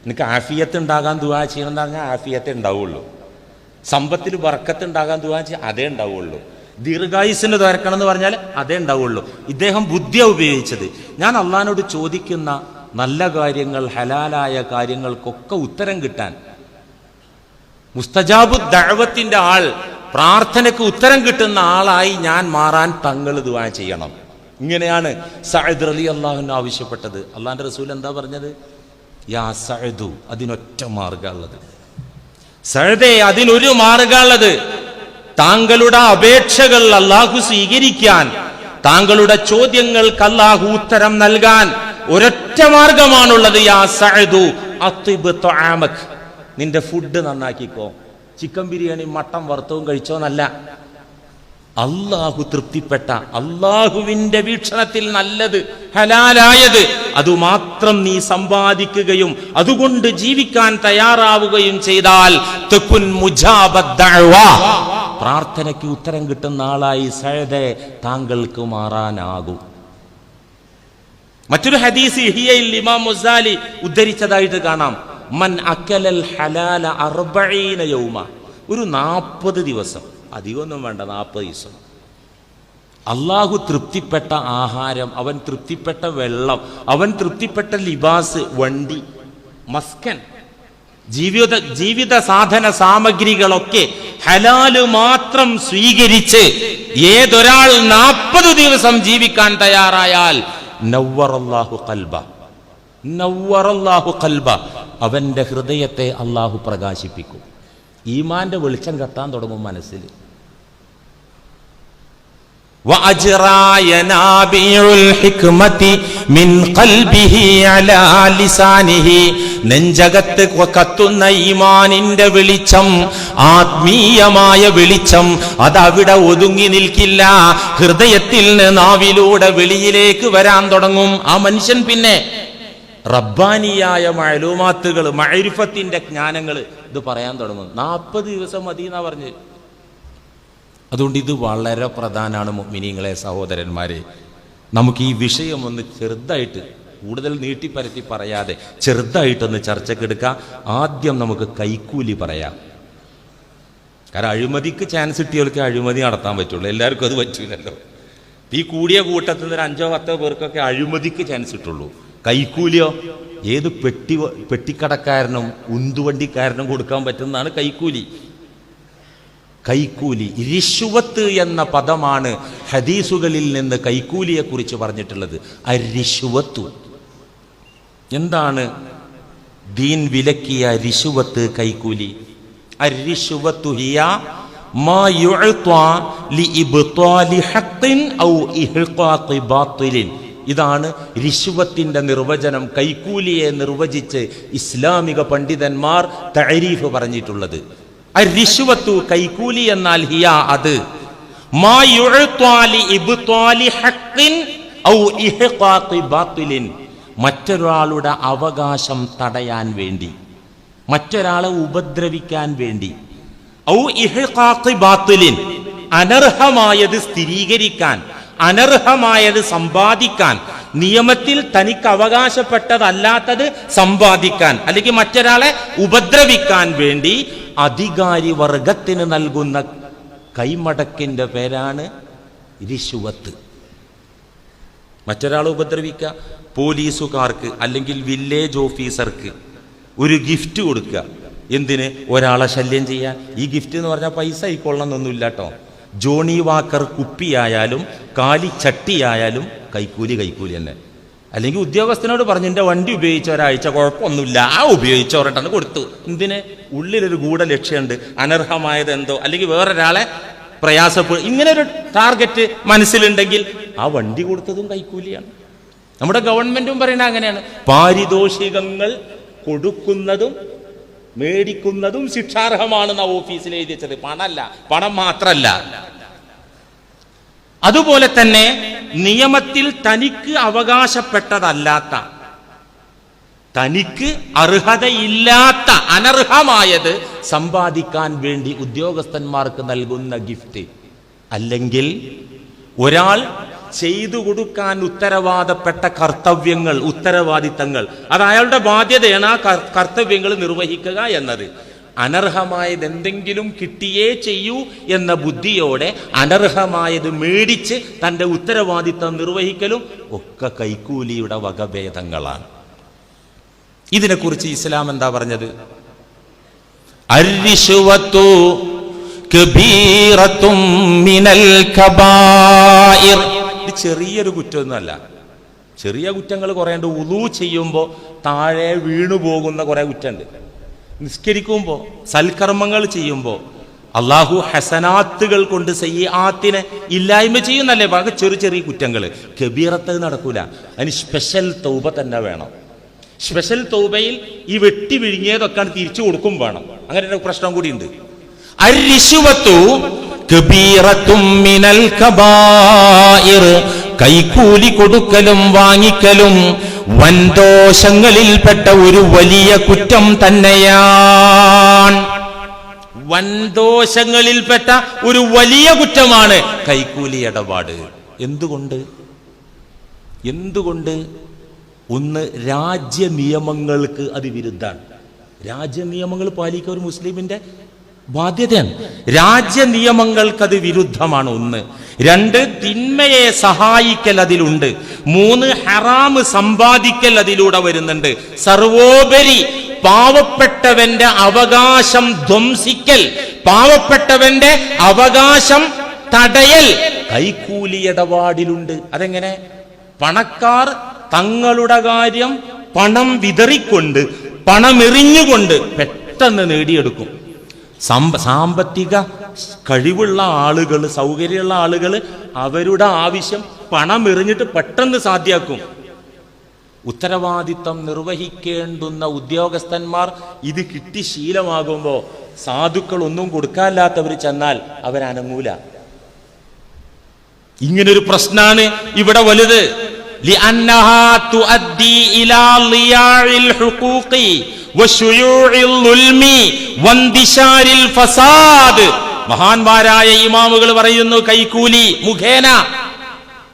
എനിക്ക് ആഫിയത്ത് ഉണ്ടാകാൻ ദുആ ചെയ്യണം എന്ന് പറഞ്ഞാൽ ആഫിയത്തെ ഉണ്ടാവുള്ളൂ. സമ്പത്തിൽ ബർക്കത്ത് ഉണ്ടാകാൻ ദുആ ചെയ്യാൻ അതേ ഉണ്ടാവുള്ളൂ. ദീർഘായുസിന് തുറക്കണം എന്ന് പറഞ്ഞാൽ അതേ ഉണ്ടാവുള്ളൂ. ഇദ്ദേഹം ബുദ്ധിയാണ് ഉപയോഗിച്ചത്. ഞാൻ അള്ളാഹിനോട് ചോദിക്കുന്ന നല്ല കാര്യങ്ങൾ, ഹലാലായ കാര്യങ്ങൾക്കൊക്കെ ഉത്തരം കിട്ടാൻ, മുസ്തജാബു ദഅവത്തിന്റെ ആൾ, പ്രാർത്ഥനയ്ക്ക് ഉത്തരം കിട്ടുന്ന ആളായി ഞാൻ മാറാൻ തങ്ങൾ ദുആ ചെയ്യണം. ഇങ്ങനെയാണ് സഅദ് റളിയല്ലാഹു അൻഹു ആവശ്യപ്പെട്ടത്. അള്ളാഹിന്റെ റസൂൽ എന്താ പറഞ്ഞത്? യാ സഅദു, അതിനൊറ്റ മാർഗ്ഗമുള്ളത്. സഅദേ, അതിനൊരു മാർഗ്ഗമുള്ളത്. താങ്കളുടെ അപേക്ഷകൾ അല്ലാഹു സ്വീകരിക്കാൻ, താങ്കളുടെ ചോദ്യങ്ങൾക്ക് അല്ലാഹു ഉത്തരം നൽകാൻ ഒരൊറ്റ മാർഗമാണുള്ളത്. യാ സഅദു അത്തിബ് തുആമക്, നിന്റെ ഫുഡ് നന്നാക്കിക്കോ. ചിക്കൻ ബിരിയാണി മട്ടൻ വറുത്തവും കഴിച്ചോന്നല്ല, അല്ലാഹു തൃപ്തിപ്പെട്ട, അല്ലാഹുവിന്റെ വീക്ഷണത്തിൽ നല്ലത്, ഹലാലായത് അതുമാത്രം നീ സമ്പാദിക്കുകയും അതുകൊണ്ട് ജീവിക്കാൻ തയ്യാറാവുകയും ചെയ്താൽ തകുൻ മുജാബദ് ദഅവ, പ്രാർത്ഥനയ്ക്ക് ഉത്തരം കിട്ടുന്ന ആളായി സഅദേ താങ്കൾക്ക് മാറാനാകും. മറ്റൊരു ഹദീസ് ഇഹ്യയിൽ ഇമാം മുസാലി ഉദ്ധരിച്ചതായിട്ട് കാണാം. മൻ അക്കലൽ ഹലാല 40 യൗമ, ഒരു 40 ദിവസം, അധികമൊന്നും വേണ്ട, 40 ദിവസം അള്ളാഹു തൃപ്തിപ്പെട്ട ആഹാരം, അവൻ തൃപ്തിപ്പെട്ട വെള്ളം, അവൻ തൃപ്തിപ്പെട്ട ലിബാസ്, വണ്ടി, മസ്കൻ, ജീവിത സാധന സാമഗ്രികളൊക്കെ ഹലാല് മാത്രം സ്വീകരിച്ച് ഏതൊരാൾ 40 ദിവസം ജീവിക്കാൻ തയ്യാറായാൽ നവ്വറല്ലാഹു ഖൽബ, അവന്റെ ഹൃദയത്തെ അള്ളാഹു പ്രകാശിപ്പിക്കും. ഈമാന്റെ വെളിച്ചം കത്താൻ തുടങ്ങും മനസ്സിൽ. നെഞ്ചകത്ത് കത്തുന്ന ഈമാനിന്റെ വെളിച്ചം, ആത്മീയമായ വെളിച്ചം, അതവിടെ ഒതുങ്ങി നിൽക്കില്ല. ഹൃദയത്തിൽ നിന്ന് നാവിലൂടെ വെളിയിലേക്ക് വരാൻ തുടങ്ങും. ആ മനുഷ്യൻ പിന്നെ റബ്ബാനിയായ മഅലൂമാത്തുകൾ, മഅരിഫത്തിന്റെ ജ്ഞാനങ്ങൾ ഇത് പറയാൻ തുടങ്ങും. 40 ദിവസം മതി എന്നാ പറഞ്ഞ്. അതുകൊണ്ട് ഇത് വളരെ പ്രധാനമാണ് മുഅ്മിനീങ്ങളെ, സഹോദരന്മാരെ. നമുക്ക് ഈ വിഷയം ഒന്ന് ചെറുതായിട്ട്, കൂടുതൽ നീട്ടിപ്പരത്തി പറയാതെ ചെറുതായിട്ടൊന്ന് ചർച്ചക്കെടുക്കാം. ആദ്യം നമുക്ക് കൈക്കൂലി പറയാം. കാരണം അഴിമതിക്ക് ചാൻസ് കിട്ടിയവർക്ക് അഴിമതി നടത്താൻ പറ്റുള്ളൂ, എല്ലാവർക്കും അത് പറ്റൂലല്ലോ. ഈ കൂടിയ കൂട്ടത്തിൽ നിന്ന് 5-10 പേർക്കൊക്കെ അഴിമതിക്ക് ചാൻസ് കിട്ടുള്ളൂ. കൈക്കൂലിയോ ഏത് പെട്ടിക്കടക്കാരനും ഉന്തുവണ്ടിക്കാരനും കൊടുക്കാൻ പറ്റുന്നതാണ് കൈക്കൂലി. കൈക്കൂലി, റിശ്വത്ത് എന്ന പദമാണ് ഹദീസുകളിൽ നിന്ന് കൈക്കൂലിയെ കുറിച്ച് പറഞ്ഞിട്ടുള്ളത്. അരിശ്വത്തു എന്താണ്? ദീൻ വിലക്കിയ റിശ്വത്ത്, കൈക്കൂലി. അരിശ്വത്തു ഹിയ മാ യുഅ്താ ലിഇബ്താലി ഹഖ്ഖിൻ ഔ ഇഹ്ഖാഖി ബാത്തിലിൻ. ഇതാണ് റിശ്വത്തിന്റെ നിർവചനം. കൈക്കൂലിയെ നിർവചിച്ച് ഇസ്ലാമിക പണ്ഡിതന്മാർ തഅരീഫ് പറഞ്ഞിട്ടുള്ളത്. അരിശ്വത്തു, കൈക്കൂലി എന്നാൽ ഹിയ അത്, മാ യുഅ്താ ലിഇബ്താലി ഹഖ്ഖിൻ ഔ ഇഹ്ഖാഖി ബാത്തിലിൻ, മറ്റൊരാളുടെ അവകാശം തടയാൻ വേണ്ടി, മറ്റൊരാളെ ഉപദ്രവിക്കാൻ വേണ്ടി, ഔ ഇഹ്ഖാഖി ബാത്തിലിൻ, അനർഹമായത് സ്ഥിരീകരിക്കാൻ, അനർഹമായത് സമ്പാദിക്കാൻ, നിയമത്തിൽ തനിക്ക് അവകാശപ്പെട്ടതല്ലാത്തത് സമ്പാദിക്കാൻ, അല്ലെങ്കിൽ മറ്റൊരാളെ ഉപദ്രവിക്കാൻ വേണ്ടി അധികാരി വർഗത്തിന് നൽകുന്ന കൈമടക്കിന്റെ പേരാണ് റിശ്വത്ത്. മറ്റൊരാളെ ഉപദ്രവിക്കുക, പോലീസുകാർക്ക് അല്ലെങ്കിൽ വില്ലേജ് ഓഫീസർക്ക് ഒരു ഗിഫ്റ്റ് കൊടുക്കുക. എന്തിന്? ഒരാളെ ശല്യം ചെയ്യാൻ. ഈ ഗിഫ്റ്റ് എന്ന് പറഞ്ഞാൽ പൈസ ആയിക്കൊള്ളണമെന്നൊന്നുമില്ല കേട്ടോ. ജോണി വാക്കർ കുപ്പിയായാലും കാലിച്ചട്ടിയായാലും കൈക്കൂലി തന്നെ. അല്ലെങ്കിൽ ഉദ്യോഗസ്ഥനോട് പറഞ്ഞു എൻ്റെ വണ്ടി ഉപയോഗിച്ച ഒരാഴ്ച കുഴപ്പമൊന്നുമില്ല, ആ ഉപയോഗിച്ചവരട്ടാണ് കൊടുത്തു. എന്തിന്? ഉള്ളിലൊരു ഗൂഢ ലക്ഷ്യമുണ്ട്, അനർഹമായത് എന്തോ, അല്ലെങ്കിൽ വേറൊരാളെ പ്രയാസപ്പെടും, ഇങ്ങനെ ഒരു ടാർഗറ്റ് മനസ്സിലുണ്ടെങ്കിൽ ആ വണ്ടി കൊടുത്തതും കൈക്കൂലിയാണ്. നമ്മുടെ ഗവൺമെന്റും പറയുന്നത് അങ്ങനെയാണ്. പാരിതോഷികങ്ങൾ കൊടുക്കുന്നതും മേടിക്കുന്നതും ശിക്ഷാർഹമാണെന്ന് ആ ഓഫീസിൽ എഴുതി വെച്ചത്. പണം മാത്രല്ല. അതുപോലെ തന്നെ നിയമത്തിൽ തനിക്ക് അവകാശപ്പെട്ടതല്ലാത്ത, തനിക്ക് അർഹതയില്ലാത്ത, അനർഹമായത് സമ്പാദിക്കാൻ വേണ്ടി ഉദ്യോഗസ്ഥന്മാർക്ക് നൽകുന്ന ഗിഫ്റ്റ്, അല്ലെങ്കിൽ ഒരാൾ ചെയ്തു കൊടുക്കാൻ ഉത്തരവാദപ്പെട്ട കർത്തവ്യങ്ങൾ, ഉത്തരവാദിത്തങ്ങൾ, അത് അയാളുടെ ബാധ്യതയാണ്. ആ കർത്തവ്യങ്ങൾ നിർവഹിക്കുക എന്നത്. അനർഹമായത് എന്തെങ്കിലും കിട്ടിയേ ചെയ്യൂ എന്ന ബുദ്ധിയോടെ അനർഹമായത് മേടിച്ച് തൻ്റെ ഉത്തരവാദിത്തം നിർവഹിക്കലും ഒക്കെ കൈക്കൂലിയുടെ വകഭേദങ്ങളാണ്. ഇതിനെക്കുറിച്ച് ഇസ്ലാം എന്താ പറഞ്ഞത്? അർരിശ്വത്തു കബീറത്തും മിനൽ കബായിർ. ഇത് ചെറിയൊരു കുറ്റമൊന്നുമല്ല. ചെറിയ കുറ്റങ്ങൾ കുറേ ഉണ്ട്. ഉളൂ ചെയ്യുമ്പോൾ താഴെ വീണു പോകുന്ന കുറേ കുറ്റമുണ്ട്. നിസ്കരിക്കുമ്പോൾ, സൽക്കർമ്മങ്ങൾ ചെയ്യുമ്പോൾ അള്ളാഹു ഹസനാത്തുകൾ കൊണ്ട് സയ്യിആത്തിനെ ഇല്ലായ്മ ചെയ്യുന്നല്ലേ. ബാക്കി ചെറിയ കുറ്റങ്ങൾ, കബീറത്ത് നടക്കൂല. അതിന് സ്പെഷ്യൽ തൗബ തന്നെ വേണം. സ്പെഷ്യൽ തൗബയിൽ ഈ വെട്ടി വിഴുങ്ങിയതൊക്കെ തിരിച്ചു കൊടുക്കും വേണം. അങ്ങനെ ഒരു പ്രശ്നം കൂടിയുണ്ട്. അർരിശ്വത്തു കബീറത്തും മിനൽ കബായിർ, കൈക്കൂലി കൊടുക്കലും വാങ്ങിക്കലും വൻദോഷങ്ങളിൽപ്പെട്ട ഒരു വലിയ കുറ്റം തന്നെയാണ്. വൻദോഷങ്ങളിൽപ്പെട്ട ഒരു വലിയ കുറ്റമാണ് കൈക്കൂലി ഇടപാട്. എന്തുകൊണ്ട്? ഒന്ന്, രാജ്യ നിയമങ്ങൾക്ക് അത് വിരുദ്ധാണ്. രാജ്യനിയമങ്ങൾ പാലിക്കുക ഒരു മുസ്ലിമിന്റെ ബാധ്യതയാണ്. രാജ്യനിയമങ്ങൾക്കത് വിരുദ്ധമാണ്. 1. 2, തിന്മയെ സഹായിക്കൽ അതിലുണ്ട്. 3, ഹറാമ് സമ്പാദിക്കൽ അതിലൂടെ വരുന്നുണ്ട്. സർവോപരി പാവപ്പെട്ടവന്റെ അവകാശം ധ്വംസിക്കൽ, പാവപ്പെട്ടവന്റെ അവകാശം തടയൽ കൈക്കൂലി ഇടപാടിലുണ്ട്. അതെങ്ങനെ? പണക്കാർ തങ്ങളുടെ കാര്യം പണം വിതറിക്കൊണ്ട്, പണമെറിഞ്ഞുകൊണ്ട് പെട്ടെന്ന് നേടിയെടുക്കും. സാമ്പത്തിക കഴിവുള്ള ആളുകൾ, സൗകര്യമുള്ള ആളുകൾ അവരുടെ ആവശ്യം പണമെറിഞ്ഞിട്ട് പെട്ടെന്ന് സാധ്യമാക്കും. ഉത്തരവാദിത്തം നിർവഹിക്കേണ്ടുന്ന ഉദ്യോഗസ്ഥന്മാർ ഇത് കിട്ടി ശീലമാകുമ്പോൾ സാധുക്കൾ ഒന്നും കൊടുക്കാനില്ലാത്തവർ ചെന്നാൽ അവരനങ്ങൂല. ഇങ്ങനൊരു പ്രശ്നമാണ് ഇവിടെ വലുത്. മഹാന്മാരായ ഇമാമുകൾ പറയുന്നു, കൈക്കൂലി മുഖേന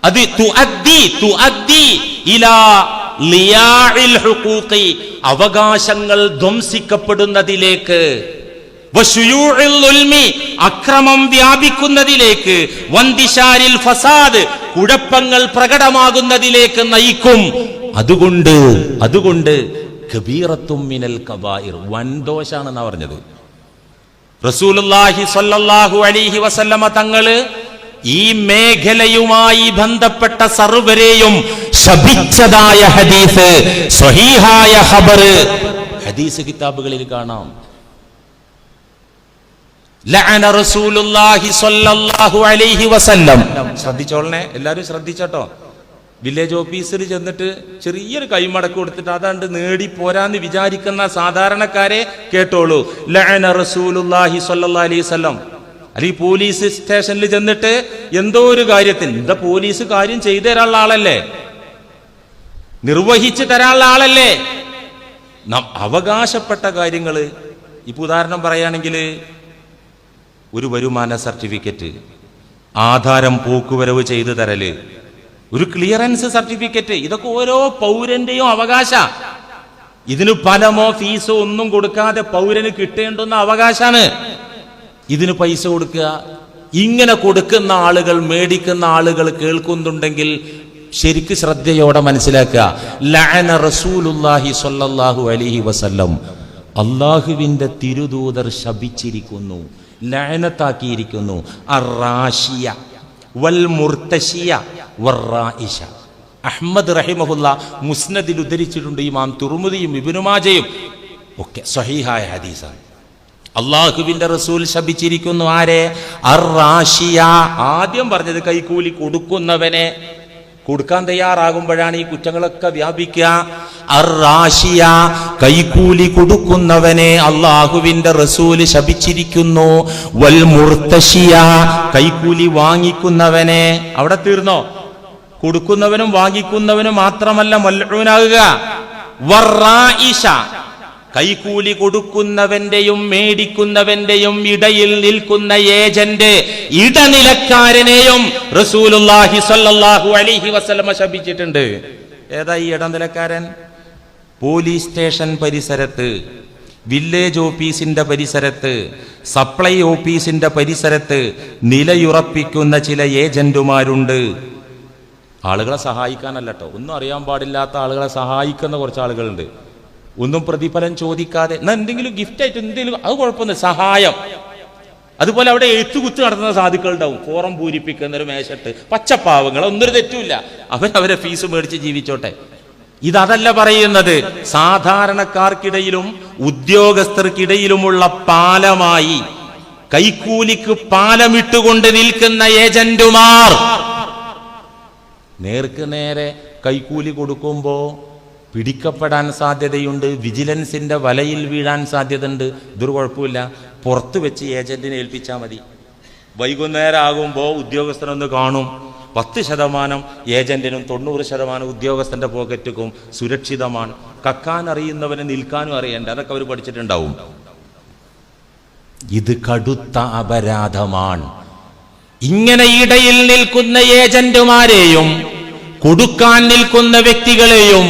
അത് അവകാശങ്ങൾ ധ്വംസിക്കപ്പെടുന്നതിലേക്ക്, അക്രമം വ്യാപിക്കുന്നതിലേക്ക്, വന്ദിശാരിൽ ഫസാദ് കുഴപ്പങ്ങൾ പ്രകടമാകുന്നതിലേക്ക് നയിക്കും. അതുകൊണ്ട് കബീറത്തും മിനൽ കബായിർ, വൻദോഷാണെന്നാ പറഞ്ഞത്. റസൂലുള്ളാഹി സ്വല്ലല്ലാഹു അലൈഹി വസല്ലമ തങ്ങള് ഈ മേഖലയുമായി ബന്ധപ്പെട്ട സർവരെയും ശപിച്ചതായ ഹദീസ്, സ്വഹീഹായ ഖബർ ഹദീസ് കിതാബുകളിൽ കാണാം. ലഅന റസൂലുള്ളാഹി സ്വല്ലല്ലാഹു അലൈഹി വസല്ലം. ശ്രദ്ധിച്ചോളണേ, എല്ലാവരും ശ്രദ്ധിച്ചോട്ടോ. വില്ലേജ് ഓഫീസിൽ ചെന്നിട്ട് ചെറിയൊരു കൈമടക്ക് കൊടുത്തിട്ട് അതാണ്ട് നേടി പോരാന്ന് വിചാരിക്കുന്ന സാധാരണക്കാരെ കേട്ടോളൂ. ലഅന റസൂലുള്ളാഹി സ്വല്ലല്ലാഹു അലൈഹി വസല്ലം. അല്ലെങ്കിൽ പോലീസ് സ്റ്റേഷനിൽ ചെന്നിട്ട് എന്തോ ഒരു കാര്യത്തിൽ, എന്താ പോലീസ് കാര്യം ചെയ്തു തരാനുള്ള ആളല്ലേ, നിർവഹിച്ചു തരാനുള്ള ആളല്ലേ. അവകാശപ്പെട്ട കാര്യങ്ങൾ, ഇപ്പൊ ഉദാഹരണം പറയുകയാണെങ്കിൽ ഒരു വരുമാന സർട്ടിഫിക്കറ്റ്, ആധാരം പോക്കുവരവ് ചെയ്തു തരല്, ഒരു ക്ലിയറൻസ് സർട്ടിഫിക്കറ്റ്, ഇതൊക്കെ ഓരോ പൗരന്റെയും അവകാശ. ഇതിന് ഫലമോ ഫീസോ ഒന്നും കൊടുക്കാതെ പൗരന് കിട്ടേണ്ടുന്ന അവകാശാണ്. ഇതിന് പൈസ കൊടുക്കുക. ഇങ്ങനെ കൊടുക്കുന്ന ആളുകൾ, മേടിക്കുന്ന ആളുകൾ കേൾക്കുന്നുണ്ടെങ്കിൽ ശരിക്ക് ശ്രദ്ധയോടെ മനസ്സിലാക്കുക. ലഅന റസൂലുള്ളാഹി സ്വല്ലല്ലാഹു അലൈഹി വസല്ലം, അല്ലാഹുവിന്റെ തിരുദൂതർ ശപിച്ചിരിക്കുന്നു, ലഅനത്താക്കിയിരിക്കുന്നു. അർറാശിയ വൽ മുർതശിയ വറായിഷ. അഹ്മദ് റഹിമഹുല്ല മുസ്നദിൽ ഉദ്ധരിച്ചിട്ടുണ്ട്. ഇമാം തുർമുദിയും ഇബ്നു മാജയും ഒക്കെ സ്വഹീഹായ ഹദീസാണ്. അള്ളാഹുവിന്റെ റസൂൽ ശപിച്ചിരിക്കുന്നു. ആരെ? അർറാശിയ. ആദ്യം പറഞ്ഞത് കൈക്കൂലി കൊടുക്കുന്നവനെ. കൊടുക്കാൻ തയ്യാറാകുമ്പോഴാണ് ഈ കുറ്റങ്ങളൊക്കെ വ്യാപിക്കുക. അർറാശിയ, കൈക്കൂലി കൊടുക്കുന്നവനെ അള്ളാഹുവിന്റെ റസൂല് ശപിച്ചിരിക്കുന്നു. വൽ മുർതശിയ, കൈക്കൂലി വാങ്ങിക്കുന്നവനെ. അവിടെ തീർന്നോ? കൊടുക്കുന്നവനും വാങ്ങിക്കുന്നവനും മാത്രമല്ല മൽഊനാകുക. വറായിഷ, കൈക്കൂലി കൊടുക്കുന്നവന്റെയും മേടിക്കുന്നവന്റെയും ഇടയിൽ നിൽക്കുന്ന ഏജന്റ്, ഇടനിലക്കാരനെയും റസൂലുള്ളാഹി സ്വല്ലല്ലാഹു അലൈഹി വസല്ലമ ശപിച്ചിട്ടുണ്ട്. ഏതാ ഈ ഇടനിലക്കാരൻ? പോലീസ് സ്റ്റേഷൻ പരിസരത്ത്, വില്ലേജ് ഓഫീസിന്റെ പരിസരത്ത്, സപ്ലൈ ഓഫീസിന്റെ പരിസരത്ത് നിലയുറപ്പിക്കുന്ന ചില ഏജന്റുമാരുണ്ട്. ആളുകളെ സഹായിക്കാനല്ലോ, ഒന്നും അറിയാൻ പാടില്ലാത്ത ആളുകളെ സഹായിക്കുന്ന കുറച്ച് ആളുകളുണ്ട്. ഒന്നും പ്രതിഫലം ചോദിക്കാതെ, എന്നാൽ എന്തെങ്കിലും ഗിഫ്റ്റ് ആയിട്ട് എന്തെങ്കിലും, അത് കുഴപ്പമൊന്നും, സഹായം. അതുപോലെ അവിടെ എഴുത്തുകുത്ത് നടത്തുന്ന സാധുക്കൾ ഉണ്ടാവും, ഫോറം പൂരിപ്പിക്കുന്ന ഒരു മേശട്ട്, പച്ചപ്പാവങ്ങൾ, ഒന്നൊരു തെറ്റുമില്ല, അവരെ ഫീസ് മേടിച്ച് ജീവിച്ചോട്ടെ. ഇതല്ല പറയുന്നത്. സാധാരണക്കാർക്കിടയിലും ഉദ്യോഗസ്ഥർക്കിടയിലുമുള്ള പാലമായി കൈക്കൂലിക്ക് പാലമിട്ടുകൊണ്ട് നിൽക്കുന്ന ഏജന്റുമാർ നേർക്ക് നേരെ കൈക്കൂലി കൊടുക്കുമ്പോ പിടിക്കപ്പെടാൻ സാധ്യതയുണ്ട്, വിജിലൻസിന്റെ വലയിൽ വീഴാൻ സാധ്യതയുണ്ട്. ഇതൊരു കുഴപ്പമില്ല, പുറത്ത് വെച്ച് ഏജന്റിനെ ഏൽപ്പിച്ചാൽ മതി. വൈകുന്നേരം ആകുമ്പോൾ ഉദ്യോഗസ്ഥനൊന്ന് കാണും. 10% ഏജന്റിനും 90% ഉദ്യോഗസ്ഥന്റെ പോക്കറ്റുക്കും സുരക്ഷിതമാണ്. കക്കാൻ അറിയുന്നവന് നിൽക്കാനും അറിയണ്ട, അതൊക്കെ അവർ പഠിച്ചിട്ടുണ്ടാവും. ഇത് കടുത്ത അപരാധമാണ്. ഇങ്ങനെ ഇടയിൽ നിൽക്കുന്ന ഏജന്റുമാരെയും കൊടുക്കാൻ നിൽക്കുന്ന വ്യക്തികളെയും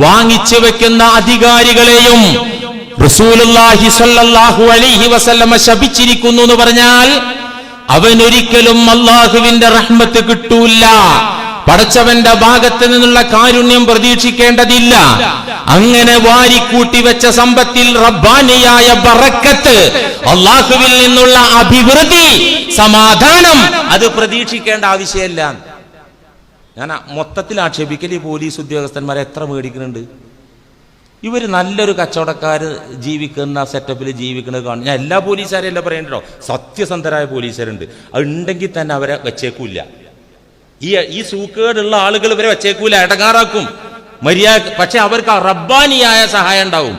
വാങ്ങിച്ചു വെക്കുന്ന അധികാരികളെയും റസൂലുള്ളാഹി സ്വല്ലല്ലാഹു അലൈഹി വസല്ലമ ശപിച്ചിരിക്കുന്നു എന്ന് പറഞ്ഞാൽ അവനൊരിക്കലും അല്ലാഹുവിന്റെ റഹ്മത്ത് കിട്ടൂല, പടച്ചവന്റെ ഭാഗത്ത് നിന്നുള്ള കാരുണ്യം പ്രതീക്ഷിക്കേണ്ടതില്ല. അങ്ങനെ വാരിക്കൂട്ടി വെച്ച സമ്പത്തിൽ റബ്ബാനിയായ ബറക്കത്ത്, അല്ലാഹുവിൽ നിന്നുള്ള അഭിവൃദ്ധി, സമാധാനം അത് പ്രതീക്ഷിക്കേണ്ട ആവശ്യമില്ല. ഞാൻ മൊത്തത്തിൽ ആക്ഷേപിക്കൽ ഈ പോലീസ് ഉദ്യോഗസ്ഥന്മാരെ എത്ര മേടിക്കുന്നുണ്ട്. ഇവർ നല്ലൊരു കച്ചവടക്കാര് ജീവിക്കുന്ന സെറ്റപ്പിൽ ജീവിക്കുന്നത് കാണും. ഞാൻ എല്ലാ പോലീസുകാരെയും എല്ലാം പറയണ്ടോ, സത്യസന്ധരായ പോലീസുകാരുണ്ട്. അത് ഉണ്ടെങ്കിൽ തന്നെ അവരെ വെച്ചേക്കൂല. ഈ സൂക്കേടുള്ള ആളുകൾ ഇവരെ വെച്ചേക്കൂല, ഇടങ്ങാറാക്കും മര്യാദ. പക്ഷെ അവർക്ക് റബ്ബാനിയായ സഹായം ഉണ്ടാവും.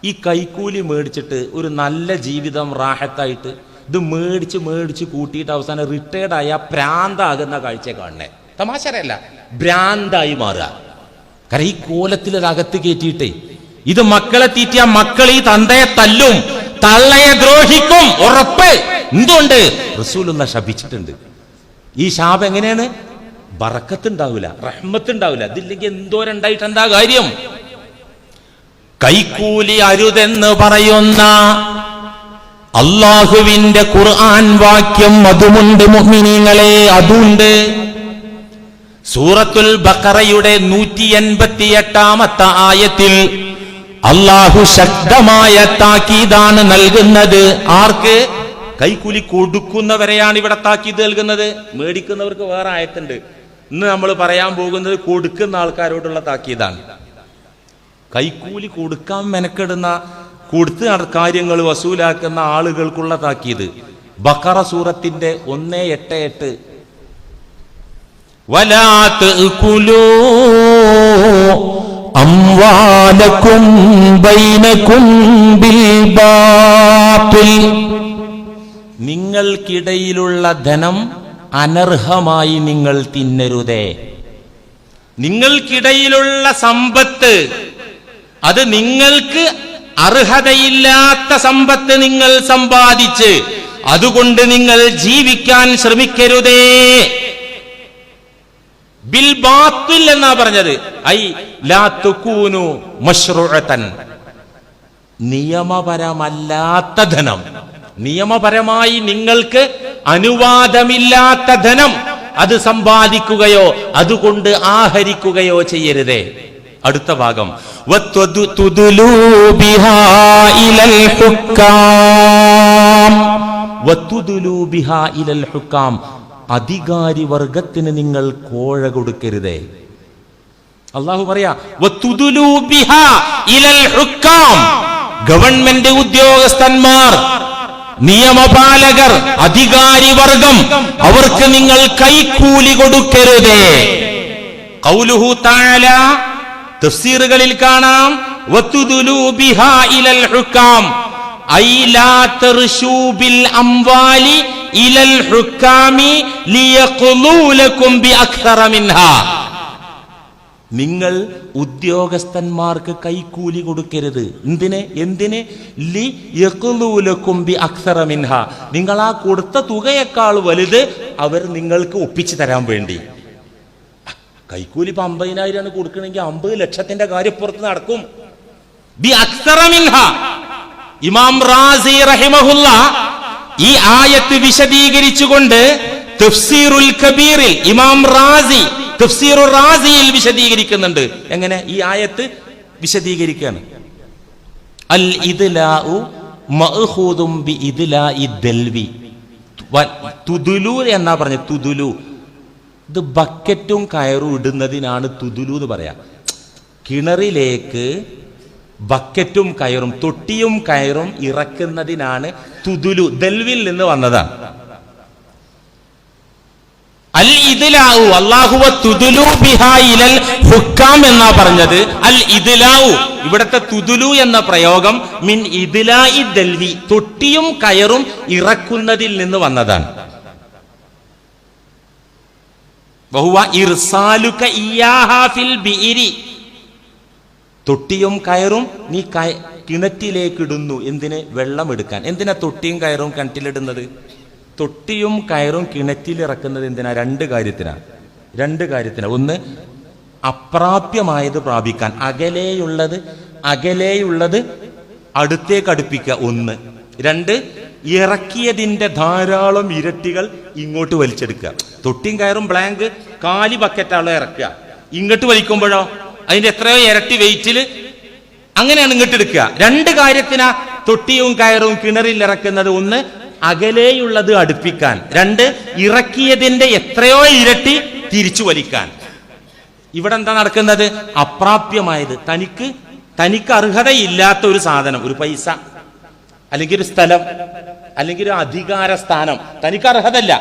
ഈ കൈക്കൂലി മേടിച്ചിട്ട് ഒരു നല്ല ജീവിതം റാഹത്തായിട്ട് ഇത് മേടിച്ച് കൂട്ടിയിട്ട് അവസാനം റിട്ടയർഡായ ഭ്രാന്താകുന്ന കാഴ്ച കാണണേ. തമാശയല്ല, ഭ്രാന്തായി മാറുക. കാരണം ഈ കോലത്തിൽ അകത്ത് കയറ്റിയിട്ടേ ഇത് മക്കളെ തീറ്റിയ മക്കൾ ഈ തന്തയെ തല്ലും, തള്ളയെ ദ്രോഹിക്കും, ഉറപ്പ്. എന്തുകൊണ്ട്? റസൂലുള്ളാഹി ശപിച്ചിട്ടുണ്ട്. ഈ ശാപം എങ്ങനെയാണ്? ബറക്കത്തുണ്ടാവില്ല, റഹ്മത്തുണ്ടാവില്ല. ഇതില്ലെങ്കിൽ എന്തോരണ്ടായിട്ട് എന്താ കാര്യം? കൈക്കൂലി അരുതെന്ന് പറയുന്ന അല്ലാഹുവിന്റെ ഖുർആൻ വാക്യം അതുമുണ്ട് മുഅ്മിനീങ്ങളെ, അതുണ്ട്. സൂറത്തുൽ ബഖറയുടെ 188-ാമത്തെ ആയത്തിൽ അല്ലാഹു ശക്തമായ താക്കീതാണ് നൽകുന്നത്. ആർക്ക്? കൈക്കൂലി കൊടുക്കുന്നവരെയാണ് ഇവിടെ താക്കീത് നൽകുന്നത്. മേടിക്കുന്നവർക്ക് വേറെ ആയത്തുണ്ട്. ഇന്ന് നമ്മൾ പറയാൻ പോകുന്നത് കൊടുക്കുന്ന ആൾക്കാരോടുള്ള താക്കീതാണ്. കൈക്കൂലി കൊടുക്കാൻ മെനക്കെടുന്ന, കൊടുത്ത് കാര്യങ്ങൾ വസൂലാക്കുന്ന ആളുകൾക്കുള്ള താക്കീത്. ബഖറ സൂറത്തിന്റെ 188. വലാ തഅകുലൂ അംവാലകും ബൈനകും ബിൽ ബാത്തിൽ. നിങ്ങൾക്കിടയിലുള്ള ധനം അനർഹമായി നിങ്ങൾ തിന്നരുതേ. നിങ്ങൾക്കിടയിലുള്ള സമ്പത്ത് അത് നിങ്ങൾക്ക് അർഹതയില്ലാത്ത സമ്പത്ത് നിങ്ങൾ സമ്പാദിച്ച് അതുകൊണ്ട് നിങ്ങൾ ജീവിക്കാൻ ശ്രമിക്കരുതേ. ബിൽ ബാത്തിൽ എന്നാ പറഞ്ഞത്. ഐ ലാ തകൂനു മശ്റൂഅതൻ, നിയമപരമല്ലാത്ത ധനം, നിയമപരമായി നിങ്ങൾക്ക് അനുവാദമില്ലാത്ത ധനം അത് സമ്പാദിക്കുകയോ അതുകൊണ്ട് ആഹരിക്കുകയോ ചെയ്യരുതേ. അടുത്ത ഭാഗം വതുദുലൂ ബിഹാ ഇലൽ ഹുക്കാം, വതുദുലൂ ബിഹാ ഇലൽ ഹുക്കാം, അധികാരി വർഗത്തിന് നിങ്ങൾ കോഴ കൊടുക്കരുതേ. അല്ലാഹു പറയാ വതുദുലൂ ബിഹാ ഇലൽ ഹുക്കാം, ഗവൺമെന്റ് ഉദ്യോഗസ്ഥന്മാർ, നിയമപാലകർ, അധികാരി വർഗം, അവർക്ക് നിങ്ങൾ കൈക്കൂലി കൊടുക്കരുതേ. ഖൗലുഹു തആല തഫ്സീറുകളിൽ കാണാം വതുദുലൂ ബിഹാ ഇലൽ ഹുക്കാം ഐ ലാ തർശൂ ബിൽ അംവാലി ഇലൽ ഹുക്കാമി ലിയഖ്ലൂ ലക്കും ബിഅക്സറ മിൻഹാ. നിങ്ങൾ ഉദ്യോഗസ്ഥന്മാർക്ക് കൈക്കൂലി കൊടുക്കരുത്. എന്തിന്? ലി യഖ്ലൂ ലക്കും ബിഅക്സറ മിൻഹാ, നിങ്ങൾ ആ കൊടുത്ത തുകയേക്കാൾ വലുത് അവർ നിങ്ങൾക്ക് ഒപ്പിച്ചു തരാൻ വേണ്ടി. കൈക്കൂലി 50,000 കൊടുക്കണമെങ്കിൽ 50 ലക്ഷത്തിന്റെ കാര്യപ്പുറത്ത് നടക്കും. ബിഅക്സറ മിൻഹാ. ഇമാം റാസി റഹിമഹുല്ല ഈ ആയത്ത് വിശദീകരിച്ചുകൊണ്ട് തഫ്സീറുൽ കബീറിൽ ഇമാം റാസി തഫ്സീറുർ റാസിയിൽ വിശദീകരിക്കുന്നുണ്ട്. എങ്ങനെ ഈ ആയത്ത് വിശദീകരിക്കുകയാണ്? അൽ ഇദ്ലാഉ മഅഖൂദും ബി ഇദ്ലാഇ ദൽവി. തുദുലു എന്നാ പറഞ്ഞത്. തുദുലു ഇത് ബക്കറ്റും കയറും ഇടുന്നതിനാണ് തുദുലു എന്ന് പറയാ. കിണറിലേക്ക് ബക്കറ്റും കയറും, തൊട്ടിയും കയറും ഇറക്കുന്നതിനാണ് തുദുലു. ദൽവിൽ നിന്ന് വന്നതാണ്. അൽ ഇദ്ലാഉ അല്ലാഹുവ തുദുലു ബിഹാ ഇലൽ ഹുക്കാം എന്നാ പറഞ്ഞത്. അൽ ഇദ്ലാഉ ഇവിടത്തെ തുദുലു എന്ന പ്രയോഗം മിൻ ഇദ്ലാഇ ദൽവി, തൊട്ടിയും കയറും ഇറക്കുന്നതിൽ നിന്ന് വന്നതാണ്. വഹുവ ഇർസാലുക ഇയാഹാ ഫിൽ ബിഇരി, തൊട്ടിയും കയറും നീ കിണറ്റിലേക്കിടുന്നു. എന്തിന്? വെള്ളം എടുക്കാൻ. എന്തിനാ തൊട്ടിയും കയറും കിണറ്റിലിടുന്നത്? തൊട്ടിയും കയറും കിണറ്റിലിറക്കുന്നത് എന്തിനാ? രണ്ട് കാര്യത്തിനാണ്. ഒന്ന്, അപ്രാപ്യമായത് പ്രാപിക്കാൻ, അകലെയുള്ളത് അടുത്തേക്ക് അടുപ്പിക്കുക, 1. 2, ഇറക്കിയതിന്റെ ധാരാളം ഇരട്ടികൾ ഇങ്ങോട്ട് വലിച്ചെടുക്കുക. തൊട്ടിയും കയറും ബ്ലാങ്ക് കാലി ബക്കറ്റാളെ ഇറക്കുക. ഇങ്ങോട്ട് വലിക്കുമ്പോഴോ അതിന്റെ എത്രയോ ഇരട്ടി വെയിറ്റിൽ അങ്ങനെയാണ് ഇങ്ങോട്ട് എടുക്കുക. 2 കാര്യത്തിനാ തൊട്ടിയും കയറും കിണറിൽ ഇറക്കുന്നത്. 1, അകലെയുള്ളത് അടുപ്പിക്കാൻ. 2, ഇറക്കിയതിന്റെ എത്രയോ ഇരട്ടി തിരിച്ചു വലിക്കാൻ. ഇവിടെ എന്താ നടക്കുന്നത്? അപ്രാപ്യമായത്, തനിക്ക് അർഹതയില്ലാത്ത ഒരു സാധനം, ഒരു പൈസ അല്ലെങ്കിൽ ഒരു സ്ഥലം അല്ലെങ്കിൽ ഒരു അധികാര സ്ഥാനം തനിക്ക് അർഹതല്ല,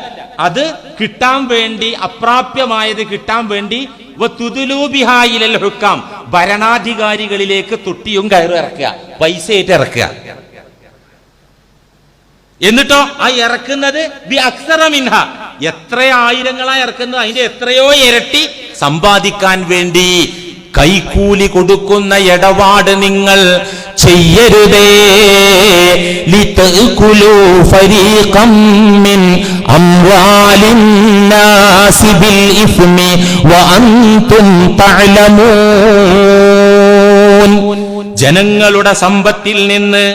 അത് കിട്ടാൻ വേണ്ടി, അപ്രാപ്യമായത് കിട്ടാൻ വേണ്ടി ഹുക്കാം, ഭരണാധികാരികളിലേക്ക് തൊട്ടിയും കയറും ഇറക്കുക, പൈസയായിട്ട് ഇറക്കുക. എന്നിട്ടോ ആ ഇറക്കുന്നത് എത്ര ആയിരങ്ങളായി ഇറക്കുന്നത്, അതിന്റെ എത്രയോ ഇരട്ടി സമ്പാദിക്കാൻ വേണ്ടി കൈക്കൂലി കൊടുക്കുന്ന ഇടപാട് നിങ്ങൾ ചെയ്യരുതേ. ലിതഅകുലു ഫരീഖം മിൻ അംവാലിൻ നാസി ബിൽ ഇസ്മി വഅൻതും തഅലമൂൻ. ജനങ്ങളുടെ സമ്പത്തിൽ നിന്ന്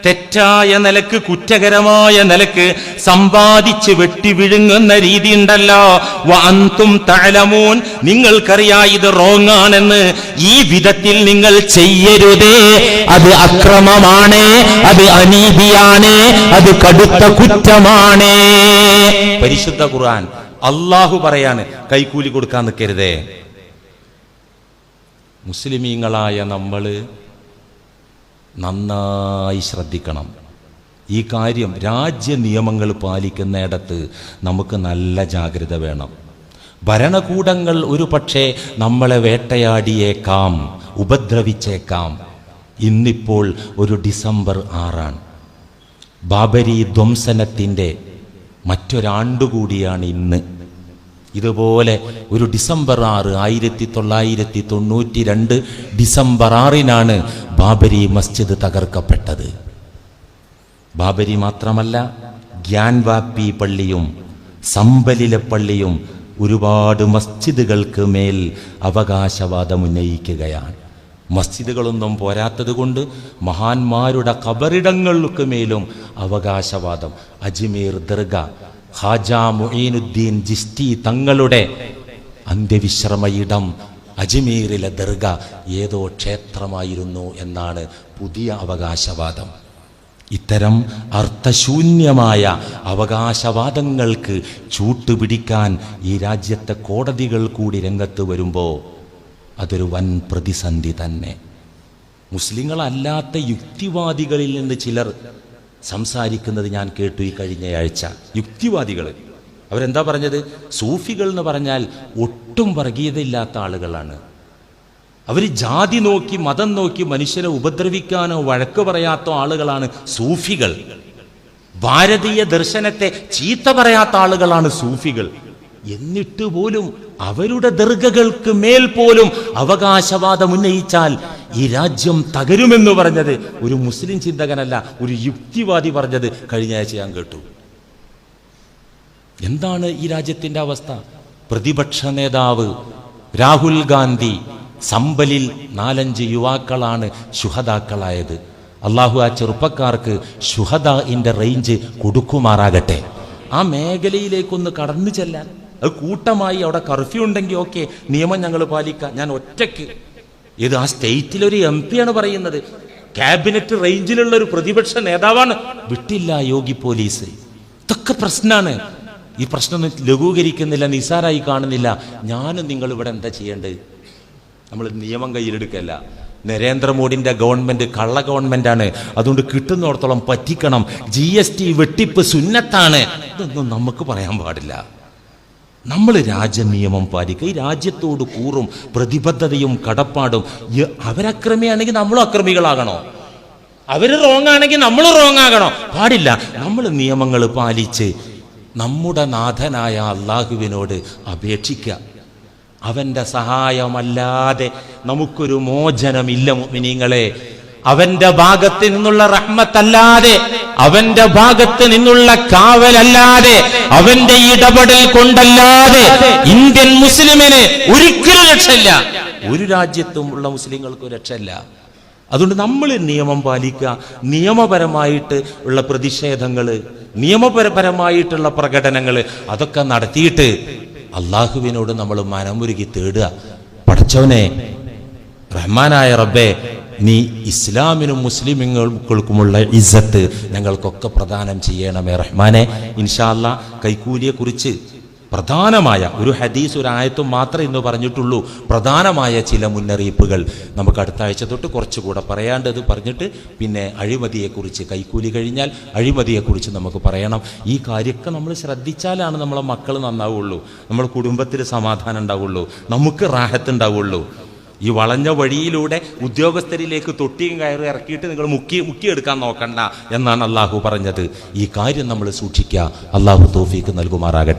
തെറ്റായ നിലക്ക്, കുറ്റകരമായ നിലക്ക് സമ്പാദിച്ച് വെട്ടി വിഴുങ്ങുന്ന രീതി ഉണ്ടല്ലോ. വഅൻതും തഅലമൂൻ, നിങ്ങൾക്കറിയാം ഇത് റോങ് ആണെന്ന്. ഈ വിധത്തിൽ നിങ്ങൾ ചെയ്യരുതേ. അത് അക്രമമാണ്, അത് അനീതിയാണ്, അത് കടുത്ത കുറ്റമാണ്. പരിശുദ്ധ ഖുർആൻ അല്ലാഹു പറയാണ്, കൈക്കൂലി കൊടുക്കാൻ നിൽക്കരുതേ. മുസ്ലിമീങ്ങളായ നമ്മള് നന്നായി ശ്രദ്ധിക്കണം ഈ കാര്യം. രാജ്യ നിയമങ്ങൾ പാലിക്കുന്നിടത്ത് നമുക്ക് നല്ല ജാഗ്രത വേണം. ഭരണകൂടങ്ങൾ ഒരു പക്ഷേ നമ്മളെ വേട്ടയാടിയേക്കാം, ഉപദ്രവിച്ചേക്കാം. ഇന്നിപ്പോൾ ഒരു ഡിസംബർ 6 ബാബരി ധ്വംസനത്തിൻ്റെ മറ്റൊരാണ്ടുകൂടിയാണ് ഇന്ന്. ഇതുപോലെ ഒരു ഡിസംബർ 6, 1992 ഡിസംബർ 6 ബാബരി മസ്ജിദ് തകർക്കപ്പെട്ടത്. ബാബരി മാത്രമല്ല, ഗ്യാൻവാപ്പി പള്ളിയും സമ്പലിലെ പള്ളിയും ഒരുപാട് മസ്ജിദുകൾക്ക് മേൽ അവകാശവാദം ഉന്നയിക്കുകയാണ്. മസ്ജിദുകളൊന്നും പോരാത്തത് കൊണ്ട് മഹാന്മാരുടെ ഖബറിടങ്ങൾക്ക് മേലും അവകാശവാദം. അജ്മീർ ദർഗ, ഖാജാ മുഈനുദ്ദീൻ ചിശ്തി തങ്ങളുടെ അന്ത്യവിശ്രമയിടം അജ്മീറിലെ ദർഗ ഏതോ ക്ഷേത്രമായിരുന്നു എന്നാണ് പുതിയ അവകാശവാദം. ഇത്തരം അർത്ഥശൂന്യമായ അവകാശവാദങ്ങൾക്ക് ചൂട്ടുപിടിക്കാൻ ഈ രാജ്യത്തെ കോടതികൾ കൂടി രംഗത്ത് വരുമ്പോൾ അതൊരു വൻ പ്രതിസന്ധി തന്നെ. മുസ്ലിങ്ങളല്ലാത്ത യുക്തിവാദികളിൽ നിന്ന് ചിലർ സംസാരിക്കുന്നത് ഞാൻ കേട്ടു ഈ കഴിഞ്ഞയാഴ്ച. യുക്തിവാദികൾ അവരെന്താ പറഞ്ഞത്? സൂഫികൾ എന്ന് പറഞ്ഞാൽ ഒട്ടും വർഗീയതയില്ലാത്ത ആളുകളാണ്. അവർ ജാതി നോക്കി, മതം നോക്കി മനുഷ്യരെ ഉപദ്രവിക്കാനോ വഴക്ക് പറയാത്ത ആളുകളാണ് സൂഫികൾ. ഭാരതീയ ദർശനത്തെ ചീത്ത പറയാത്ത ആളുകളാണ് സൂഫികൾ. എന്നിട്ട് പോലും അവരുടെ ദർഗകൾക്ക് മേൽ പോലും അവകാശവാദം ഉന്നയിച്ചാൽ ഈ രാജ്യം തകരുമെന്ന് പറഞ്ഞത് ഒരു മുസ്ലിം ചിന്തകനല്ല, ഒരു യുക്തിവാദി പറഞ്ഞത് കഴിഞ്ഞ ആഴ്ച ഞാൻ കേട്ടു. എന്താണ് ഈ രാജ്യത്തിന്റെ അവസ്ഥ? പ്രതിപക്ഷ നേതാവ് രാഹുൽ ഗാന്ധി സമ്പലിൽ 4-5 യുവാക്കളാണ് ശുഹദാക്കളായത്. അള്ളാഹു ആ ചെറുപ്പക്കാർക്ക് ശുഹദാഇന്റെ റേഞ്ച് കൊടുക്കുമാറാകട്ടെ. ആ മേഖലയിലേക്കൊന്ന് കടന്നു ചെല്ലാൻ, അത് കൂട്ടമായി അവിടെ കർഫ്യൂ ഉണ്ടെങ്കിൽ ഓക്കെ, നിയമം ഞങ്ങൾ പാലിക്കാം. ഞാൻ ഒറ്റയ്ക്ക് ഇത് ആ സ്റ്റേറ്റിലൊരു MP ആണ് പറയുന്നത്, ക്യാബിനറ്റ് റേഞ്ചിലുള്ള ഒരു പ്രതിപക്ഷ നേതാവാണ്. വിട്ടില്ല യോഗി പോലീസ്. ഇതൊക്കെ പ്രശ്നമാണ്. ഈ പ്രശ്നമൊന്നും ലഘൂകരിക്കുന്നില്ല, നിസാരായി കാണുന്നില്ല. ഞാനും നിങ്ങൾ ഇവിടെ എന്താ ചെയ്യേണ്ടത്? നമ്മൾ നിയമം കയ്യിലെടുക്കല്ല. നരേന്ദ്രമോദിന്റെ ഗവൺമെന്റ് കള്ള ഗവൺമെന്റാണ്, അതുകൊണ്ട് കിട്ടുന്നിടത്തോളം പറ്റിക്കണം. GST വെട്ടിപ്പ് സുന്നത്താണ്. ഇതൊന്നും നമുക്ക് പറയാൻ പാടില്ല. നമ്മൾ രാജ്യനിയമം പാലിക്കുക. ഈ രാജ്യത്തോട് കൂറും പ്രതിബദ്ധതയും കടപ്പാടും. അവരക്രമിയാണെങ്കിൽ നമ്മളും അക്രമികളാകണോ? അവര് റോങ് ആണെങ്കിൽ നമ്മൾ റോങ് ആകണോ? പാടില്ല. നമ്മൾ നിയമങ്ങൾ പാലിച്ച് നമ്മുടെ നാഥനായ അള്ളാഹുവിനോട് അപേക്ഷിക്കുക. അവന്റെ സഹായമല്ലാതെ നമുക്കൊരു മോചനമില്ല മുഅ്മിനീങ്ങളെ. അവന്റെ ഭാഗത്ത് നിന്നുള്ള റഹ്മത്തല്ലാതെ, അവന്റെ ഭാഗത്ത് നിന്നുള്ള കാവലല്ലാതെ, അവന്റെ ഇടപെടൽ കൊണ്ടല്ലാതെ ഇന്ത്യൻ മുസ്ലിമിന് ഒരിക്കലും രക്ഷയില്ല. ഒരു രാജ്യത്തും ഉള്ള മുസ്ലിങ്ങൾക്ക് രക്ഷയില്ല. അതുകൊണ്ട് നമ്മൾ നിയമം പാലിക്കുക, നിയമപരമായിട്ട് ഉള്ള പ്രതിഷേധങ്ങൾ, നിയമപരമായിട്ടുള്ള പ്രകടനങ്ങൾ അതൊക്കെ നടത്തിയിട്ട് അള്ളാഹുവിനോട് നമ്മൾ മനമുരുകി തേടുക. പടച്ചവനെ, റഹ്മാനായ റബ്ബേ, നീ ഇസ്ലാമിനും മുസ്ലിമുകൾക്കുമുള്ള ഇസ്സത്ത് ഞങ്ങൾക്കൊക്കെ പ്രദാനം ചെയ്യണമേ റഹ്മാനെ. ഇൻഷാ അല്ലാഹ് കൈക്കൂലിയെക്കുറിച്ച് പ്രധാനമായ ഒരു ഹദീസ്, ഒരു ആയത്തും മാത്രമേ ഇന്ന് പറഞ്ഞിട്ടുള്ളൂ. പ്രധാനമായ ചില മുന്നറിയിപ്പുകൾ നമുക്ക് അടുത്ത ആഴ്ച തൊട്ട് കുറച്ചുകൂടെ പറയാണ്ടത് പറഞ്ഞിട്ട് പിന്നെ അഴിമതിയെക്കുറിച്ച്, കൈക്കൂലി കഴിഞ്ഞാൽ അഴിമതിയെക്കുറിച്ച് നമുക്ക് പറയണം. ഈ കാര്യമൊക്കെ നമ്മൾ ശ്രദ്ധിച്ചാലാണ് നമ്മളെ മക്കൾ നന്നാവുള്ളൂ, നമ്മുടെ കുടുംബത്തിൽ സമാധാനം ഉണ്ടാവുള്ളൂ, നമുക്ക് റാഹത്ത് ഉണ്ടാവുള്ളൂ. ഈ വളഞ്ഞ വഴിയിലൂടെ ഉദ്യോഗസ്ഥരിലേക്ക് തൊട്ടിയും കയറി ഇറക്കിയിട്ട് നിങ്ങൾ മുക്കിയെടുക്കാൻ നോക്കണ്ട എന്നാണ് അള്ളാഹു പറഞ്ഞത്. ഈ കാര്യം നമ്മൾ സൂക്ഷിക്കുക. അള്ളാഹു തൗഫീക്ക് നൽകുമാറാകട്ടെ.